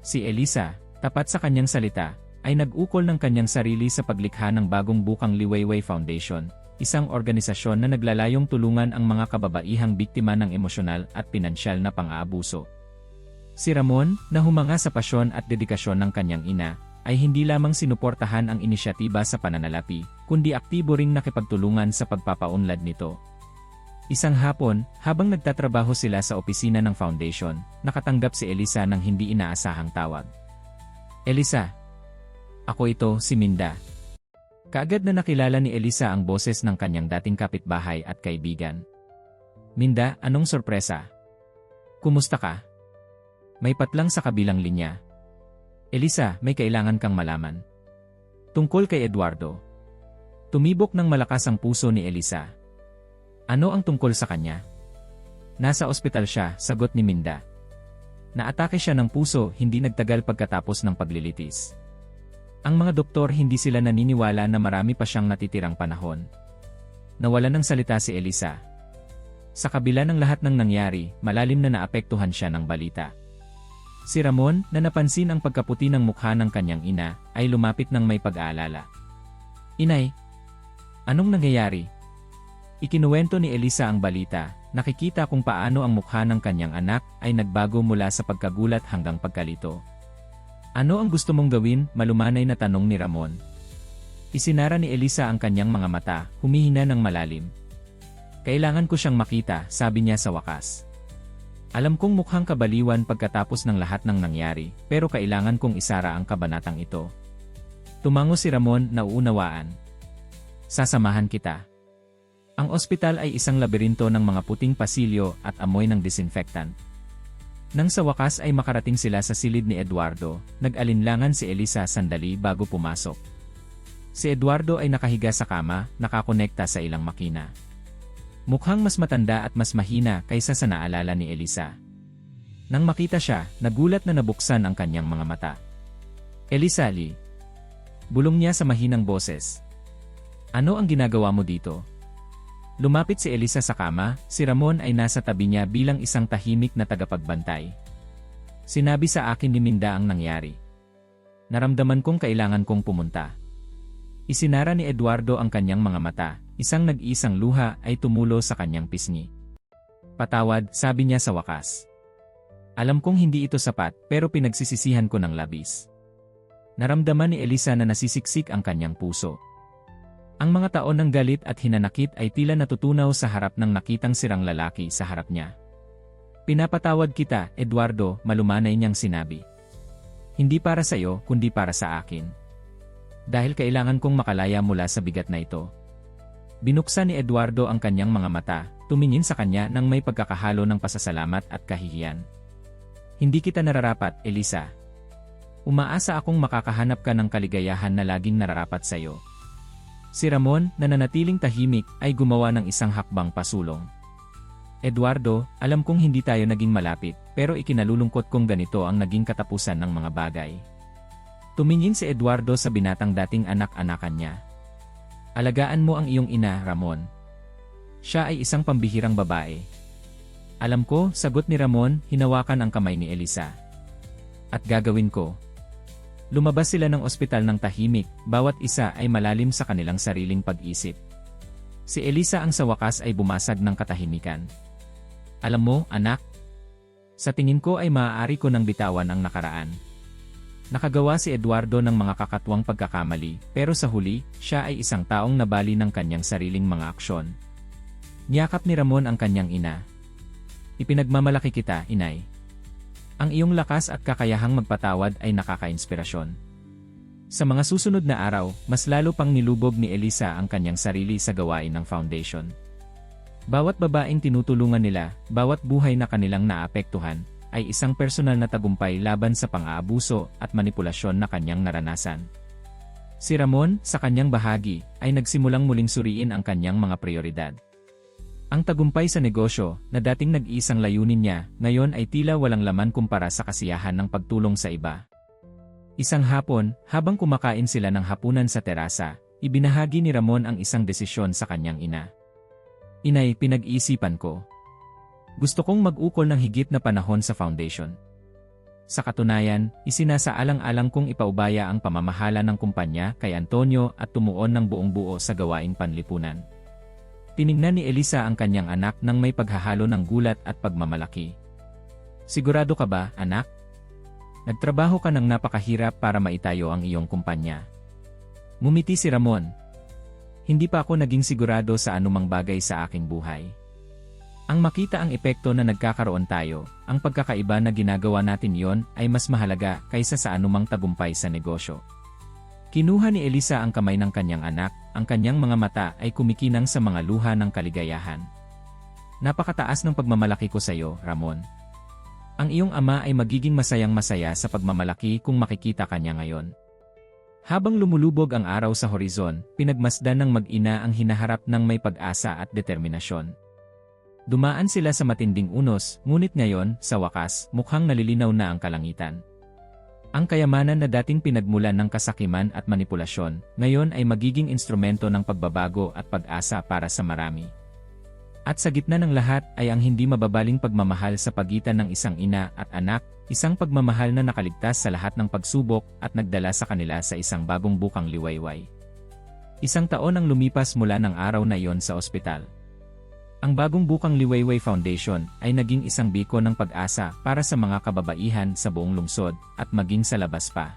Si Elisa, tapat sa kanyang salita, ay nag-ukol ng kanyang sarili sa paglikha ng bagong bukang Liwayway Foundation, isang organisasyon na naglalayong tulungan ang mga kababaihang biktima ng emosyonal at pinansyal na pang-aabuso. Si Ramon, na humanga sa pasyon at dedikasyon ng kanyang ina, ay hindi lamang sinuportahan ang inisyatiba sa pananalapi, kundi aktibo ring nakipagtulungan sa pagpapaunlad nito. Isang hapon, habang nagtatrabaho sila sa opisina ng foundation, nakatanggap si Elisa ng hindi inaasahang tawag. Elisa. Ako ito, si Minda. Kaagad na nakilala ni Elisa ang boses ng kanyang dating kapitbahay at kaibigan. Minda, anong sorpresa? Kumusta ka? May patlang sa kabilang linya. Elisa, may kailangan kang malaman. Tungkol kay Eduardo. Tumibok ng malakas ang puso ni Elisa. Ano ang tungkol sa kanya? Nasa ospital siya, sagot ni Minda. Naatake siya ng puso hindi nagtagal pagkatapos ng paglilitis. Ang mga doktor hindi sila naniniwala na marami pa siyang natitirang panahon. Nawala ng salita si Elisa. Sa kabila ng lahat ng nangyari, malalim na naapektuhan siya ng balita. Si Ramon, na napansin ang pagkaputi ng mukha ng kanyang ina, ay lumapit ng may pag-aalala. Inay, anong nangyayari? Ikinuwento ni Elisa ang balita, nakikita kung paano ang mukha ng kanyang anak ay nagbago mula sa pagkagulat hanggang pagkalito. Ano ang gusto mong gawin? Malumanay na tanong ni Ramon. Isinara ni Elisa ang kanyang mga mata, humihina ng malalim. Kailangan ko siyang makita, sabi niya sa wakas. Alam kong mukhang kabaliwan pagkatapos ng lahat ng nangyari, pero kailangan kong isara ang kabanatang ito. Tumango si Ramon na uunawaan. Sasamahan kita. Ang ospital ay isang laberinto ng mga puting pasilyo at amoy ng disinfectant. Nang sa wakas ay makarating sila sa silid ni Eduardo, nag-alinlangan si Elisa sandali bago pumasok. Si Eduardo ay nakahiga sa kama, nakakonekta sa ilang makina. Mukhang mas matanda at mas mahina kaysa sa naalala ni Elisa. Nang makita siya, nagulat na nabuksan ang kanyang mga mata. Elisa Lee. Bulong niya sa mahinang boses. Ano ang ginagawa mo dito? Lumapit si Elisa sa kama, si Ramon ay nasa tabi niya bilang isang tahimik na tagapagbantay. Sinabi sa akin ni Minda ang nangyari. Naramdaman kong kailangan kong pumunta. Isinara ni Eduardo ang kanyang mga mata, isang nag-iisang luha ay tumulo sa kanyang pisngi. Patawad, sabi niya sa wakas. Alam kong hindi ito sapat, pero pinagsisisihan ko ng labis. Naramdaman ni Elisa na nasisiksik ang kanyang puso. Ang mga taon ng galit at hinanakit ay tila natutunaw sa harap ng nakitang sirang lalaki sa harap niya. Pinapatawad kita, Eduardo, malumanay niyang sinabi. Hindi para sa iyo, kundi para sa akin. Dahil kailangan kong makalaya mula sa bigat na ito. Binuksan ni Eduardo ang kanyang mga mata, tumingin sa kanya nang may pagkakahalo ng pasasalamat at kahihiyan. Hindi kita nararapat, Elisa. Umaasa akong makakahanap ka ng kaligayahan na laging nararapat sa iyo. Si Ramon, na nanatiling tahimik, ay gumawa ng isang hakbang pasulong. Eduardo, alam kong hindi tayo naging malapit, pero ikinalulungkot kong ganito ang naging katapusan ng mga bagay. Tumingin si Eduardo sa binatang dating anak-anakan niya. Alagaan mo ang iyong ina, Ramon. Siya ay isang pambihirang babae. Alam ko, sagot ni Ramon, hinawakan ang kamay ni Elisa. At gagawin ko. Lumabas sila ng ospital ng tahimik, bawat isa ay malalim sa kanilang sariling pag-isip. Si Elisa ang sa wakas ay bumasag ng katahimikan. Alam mo, anak, sa tingin ko ay maaari ko nang bitawan ang nakaraan. Nakagawa si Eduardo ng mga kakatwang pagkakamali, pero sa huli, siya ay isang taong nabali ng kanyang sariling mga aksyon. Niyakap ni Ramon ang kanyang ina. Ipinagmamalaki kita, inay. Ang iyong lakas at kakayahang magpatawad ay nakakainspirasyon. Sa mga susunod na araw, mas lalo pang nilubog ni Elisa ang kanyang sarili sa gawain ng foundation. Bawat babaeng tinutulungan nila, bawat buhay na kanilang naapektuhan, ay isang personal na tagumpay laban sa pang-aabuso at manipulasyon na kanyang naranasan. Si Ramon, sa kanyang bahagi, ay nagsimulang muling suriin ang kanyang mga prioridad. Ang tagumpay sa negosyo, na dating nag-iisang layunin niya, ngayon ay tila walang laman kumpara sa kasiyahan ng pagtulong sa iba. Isang hapon, habang kumakain sila ng hapunan sa terasa, ibinahagi ni Ramon ang isang desisyon sa kanyang ina. Inay, pinag-iisipan ko. Gusto kong mag-ukol ng higit na panahon sa foundation. Sa katunayan, isinasaalang-alang kong ipaubaya ang pamamahala ng kumpanya kay Antonio at tumuon ng buong buo sa gawaing panlipunan. Tiningnan ni Elisa ang kanyang anak nang may paghahalo ng gulat at pagmamalaki. Sigurado ka ba, anak? Nagtrabaho ka ng napakahirap para maitayo ang iyong kumpanya. Ngumiti si Ramon. Hindi pa ako naging sigurado sa anumang bagay sa aking buhay. Ang makita ang epekto na nagkakaroon tayo, ang pagkakaiba na ginagawa natin yon ay mas mahalaga kaysa sa anumang tagumpay sa negosyo. Kinuha ni Elisa ang kamay ng kanyang anak, ang kanyang mga mata ay kumikinang sa mga luha ng kaligayahan. Napakataas ng pagmamalaki ko sa iyo, Ramon. Ang iyong ama ay magiging masayang-masaya sa pagmamalaki kung makikita kanya ngayon. Habang lumulubog ang araw sa horizon, pinagmasdan ng mag-ina ang hinaharap ng may pag-asa at determinasyon. Dumaan sila sa matinding unos, ngunit ngayon, sa wakas, mukhang nalilinaw na ang kalangitan. Ang kayamanan na dating pinagmulan ng kasakiman at manipulasyon, ngayon ay magiging instrumento ng pagbabago at pag-asa para sa marami. At sa gitna ng lahat ay ang hindi mababaling pagmamahal sa pagitan ng isang ina at anak, isang pagmamahal na nakaligtas sa lahat ng pagsubok at nagdala sa kanila sa isang bagong bukang liwayway. Isang taon ang lumipas mula ng araw na iyon sa ospital. Ang bagong bukang Liwayway Foundation ay naging isang biko ng pag-asa para sa mga kababaihan sa buong lungsod at maging sa labas pa.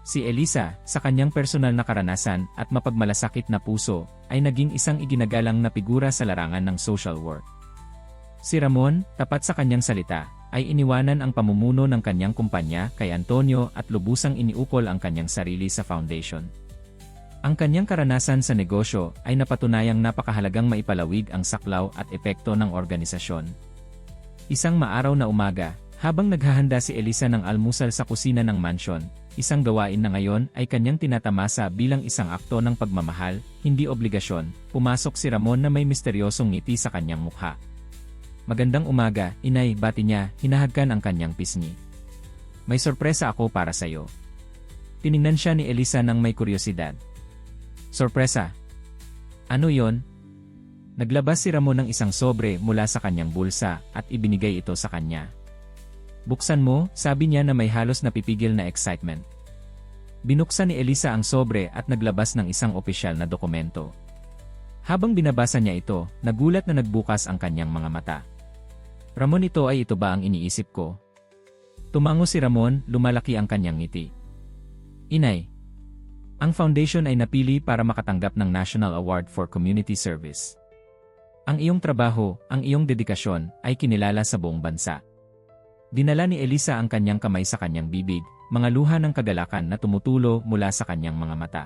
Si Elisa, sa kanyang personal na karanasan at mapagmalasakit na puso, ay naging isang iginagalang na figura sa larangan ng social work. Si Ramon, tapat sa kanyang salita, ay iniwanan ang pamumuno ng kanyang kumpanya kay Antonio at lubusang iniukol ang kanyang sarili sa foundation. Ang kanyang karanasan sa negosyo ay napatunayang napakahalagang maipalawig ang saklaw at epekto ng organisasyon. Isang maaraw na umaga, habang naghahanda si Elisa ng almusal sa kusina ng mansyon, isang gawain na ngayon ay kanyang tinatamasa bilang isang akto ng pagmamahal, hindi obligasyon, pumasok si Ramon na may misteryosong ngiti sa kanyang mukha. Magandang umaga, inay, bati niya, hinahagkan ang kanyang pisngi. May sorpresa ako para sa iyo. Tiningnan siya ni Elisa ng may kuryosidad. Sorpresa. Ano yon? Naglabas si Ramon ng isang sobre mula sa kanyang bulsa at ibinigay ito sa kanya. Buksan mo, sabi niya na may halos napipigil na excitement. Binuksan ni Elisa ang sobre at naglabas ng isang opisyal na dokumento. Habang binabasa niya ito, nagulat na nagbukas ang kanyang mga mata. Ramon, ito ba ang iniisip ko? Tumango si Ramon, lumalaki ang kanyang ngiti. Inay. Ang foundation ay napili para makatanggap ng National Award for Community Service. Ang iyong trabaho, ang iyong dedikasyon, ay kinilala sa buong bansa. Dinala ni Elisa ang kanyang kamay sa kanyang bibig, mga luha ng kagalakan na tumutulo mula sa kanyang mga mata.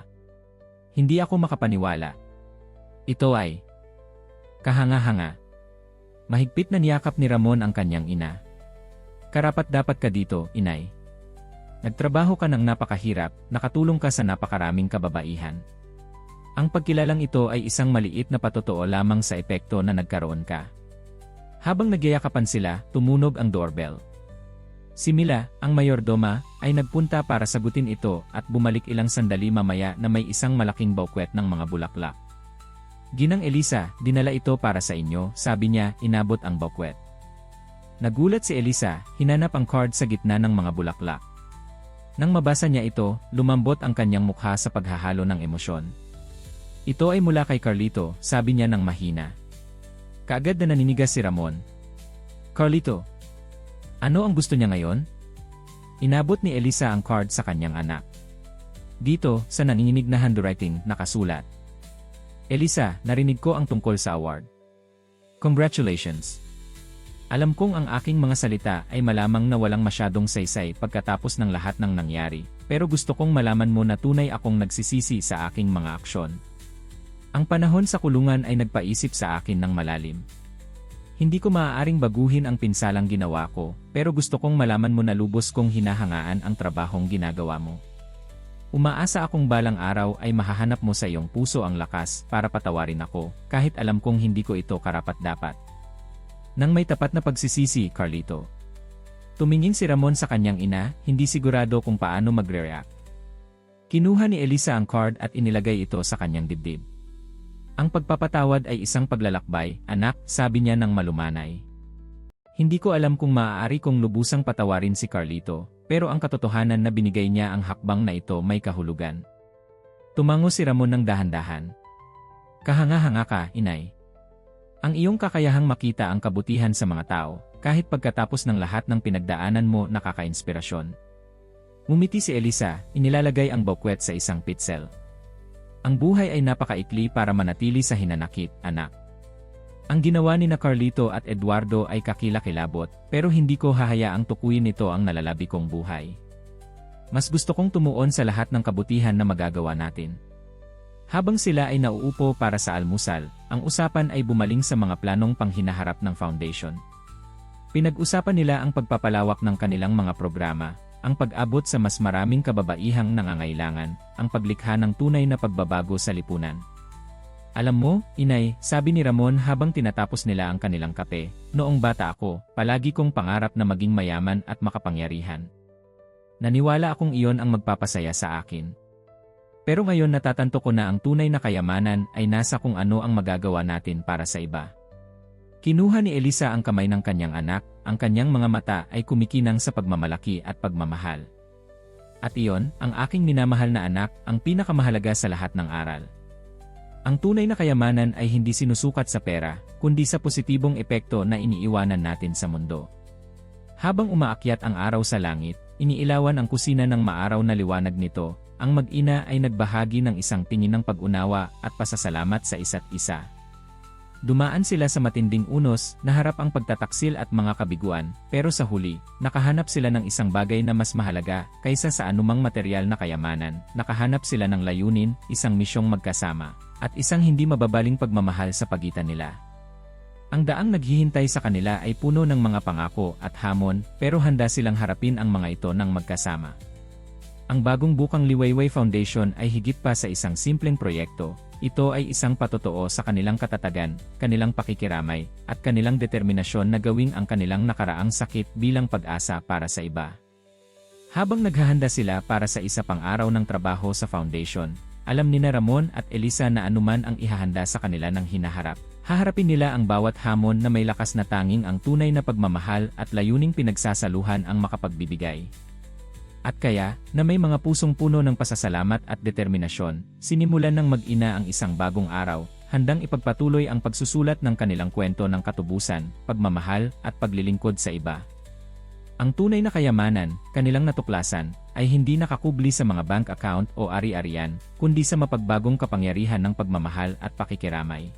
Hindi ako makapaniwala. Ito ay kahanga-hanga. Mahigpit na niyakap ni Ramon ang kanyang ina. Karapat-dapat ka dito, inay. Nagtrabaho ka ng napakahirap, nakatulong ka sa napakaraming kababaihan. Ang pagkilalang ito ay isang maliit na patotoo lamang sa epekto na nagkaroon ka. Habang nagyayakapan sila, tumunog ang doorbell. Si Mila, ang mayordoma, ay nagpunta para sagutin ito at bumalik ilang sandali mamaya na may isang malaking bouquet ng mga bulaklak. Ginang Elisa, dinala ito para sa inyo, sabi niya, inabot ang bouquet. Nagulat si Elisa, hinanap ang card sa gitna ng mga bulaklak. Nang mabasa niya ito, lumambot ang kanyang mukha sa paghahalo ng emosyon. Ito ay mula kay Carlito, sabi niya ng mahina. Kaagad na naninigas si Ramon. Carlito, ano ang gusto niya ngayon? Inabot ni Elisa ang card sa kanyang anak. Dito, sa nanginginig na handwriting, nakasulat. Elisa, narinig ko ang tungkol sa award. Congratulations! Alam kong ang aking mga salita ay malamang na walang masyadong saysay pagkatapos ng lahat ng nangyari, pero gusto kong malaman mo na tunay akong nagsisisi sa aking mga aksyon. Ang panahon sa kulungan ay nagpaisip sa akin ng malalim. Hindi ko maaaring baguhin ang pinsalang ginawa ko, pero gusto kong malaman mo na lubos kong hinahangaan ang trabahong ginagawa mo. Umaasa akong balang araw ay mahahanap mo sa iyong puso ang lakas para patawarin ako, kahit alam kong hindi ko ito karapat-dapat. Nang may tapat na pagsisisi, Carlito. Tumingin si Ramon sa kanyang ina, hindi sigurado kung paano magre-react. Kinuha ni Elisa ang card at inilagay ito sa kanyang dibdib. Ang pagpapatawad ay isang paglalakbay, anak, sabi niya ng malumanay. Hindi ko alam kung maaari kong lubusang patawarin si Carlito, pero ang katotohanan na binigay niya ang hakbang na ito may kahulugan. Tumango si Ramon ng dahan-dahan. Kahanga-hanga ka, inay. Ang iyong kakayahang makita ang kabutihan sa mga tao, kahit pagkatapos ng lahat ng pinagdaanan mo nakaka-inspirasyon. Ngumiti si Elisa, inilalagay ang bouquet sa isang pitzel. Ang buhay ay napakaikli para manatili sa hinanakit, anak. Ang ginawa ni na Carlito at Eduardo ay kakilakilabot, pero hindi ko hahayaang tukuyin nito ang nalalabi kong buhay. Mas gusto kong tumuon sa lahat ng kabutihan na magagawa natin. Habang sila ay nauupo para sa almusal, ang usapan ay bumaling sa mga planong panghinaharap ng foundation. Pinag-usapan nila ang pagpapalawak ng kanilang mga programa, ang pag-abot sa mas maraming kababaihang nangangailangan, ang paglikha ng tunay na pagbabago sa lipunan. Alam mo, inay, sabi ni Ramon habang tinatapos nila ang kanilang kape, noong bata ako, palagi kong pangarap na maging mayaman at makapangyarihan. Naniwala akong iyon ang magpapasaya sa akin. Pero ngayon natatanto ko na ang tunay na kayamanan ay nasa kung ano ang magagawa natin para sa iba. Kinuha ni Elisa ang kamay ng kanyang anak, ang kanyang mga mata ay kumikinang sa pagmamalaki at pagmamahal. At iyon, ang aking minamahal na anak, ang pinakamahalaga sa lahat ng aral. Ang tunay na kayamanan ay hindi sinusukat sa pera, kundi sa positibong epekto na iniiwanan natin sa mundo. Habang umaakyat ang araw sa langit, iniilawan ang kusina ng maaraw na liwanag nito, ang mag-ina ay nagbahagi ng isang tingin ng pag-unawa at pasasalamat sa isa't isa. Dumaan sila sa matinding unos, naharap ang pagtataksil at mga kabiguan, pero sa huli, nakahanap sila ng isang bagay na mas mahalaga kaysa sa anumang material na kayamanan, nakahanap sila ng layunin, isang misyong magkasama, at isang hindi mababaling pagmamahal sa pagitan nila. Ang daang naghihintay sa kanila ay puno ng mga pangako at hamon, pero handa silang harapin ang mga ito ng magkasama. Ang bagong bukang Liwayway Foundation ay higit pa sa isang simpleng proyekto. Ito ay isang patotoo sa kanilang katatagan, kanilang pakikiramay, at kanilang determinasyon na gawing ang kanilang nakaraang sakit bilang pag-asa para sa iba. Habang naghahanda sila para sa isa pang araw ng trabaho sa foundation, alam ni Ramon at Elisa na anuman ang ihahanda sa kanila ng hinaharap. Haharapin nila ang bawat hamon na may lakas na tanging ang tunay na pagmamahal at layuning pinagsasaluhan ang makapagbibigay. At kaya, na may mga pusong puno ng pasasalamat at determinasyon, sinimulan ng mag-ina ang isang bagong araw, handang ipagpatuloy ang pagsusulat ng kanilang kwento ng katubusan, pagmamahal, at paglilingkod sa iba. Ang tunay na kayamanan, kanilang natuklasan, ay hindi nakakubli sa mga bank account o ari-arian, kundi sa mapagbagong kapangyarihan ng pagmamahal at pakikiramay.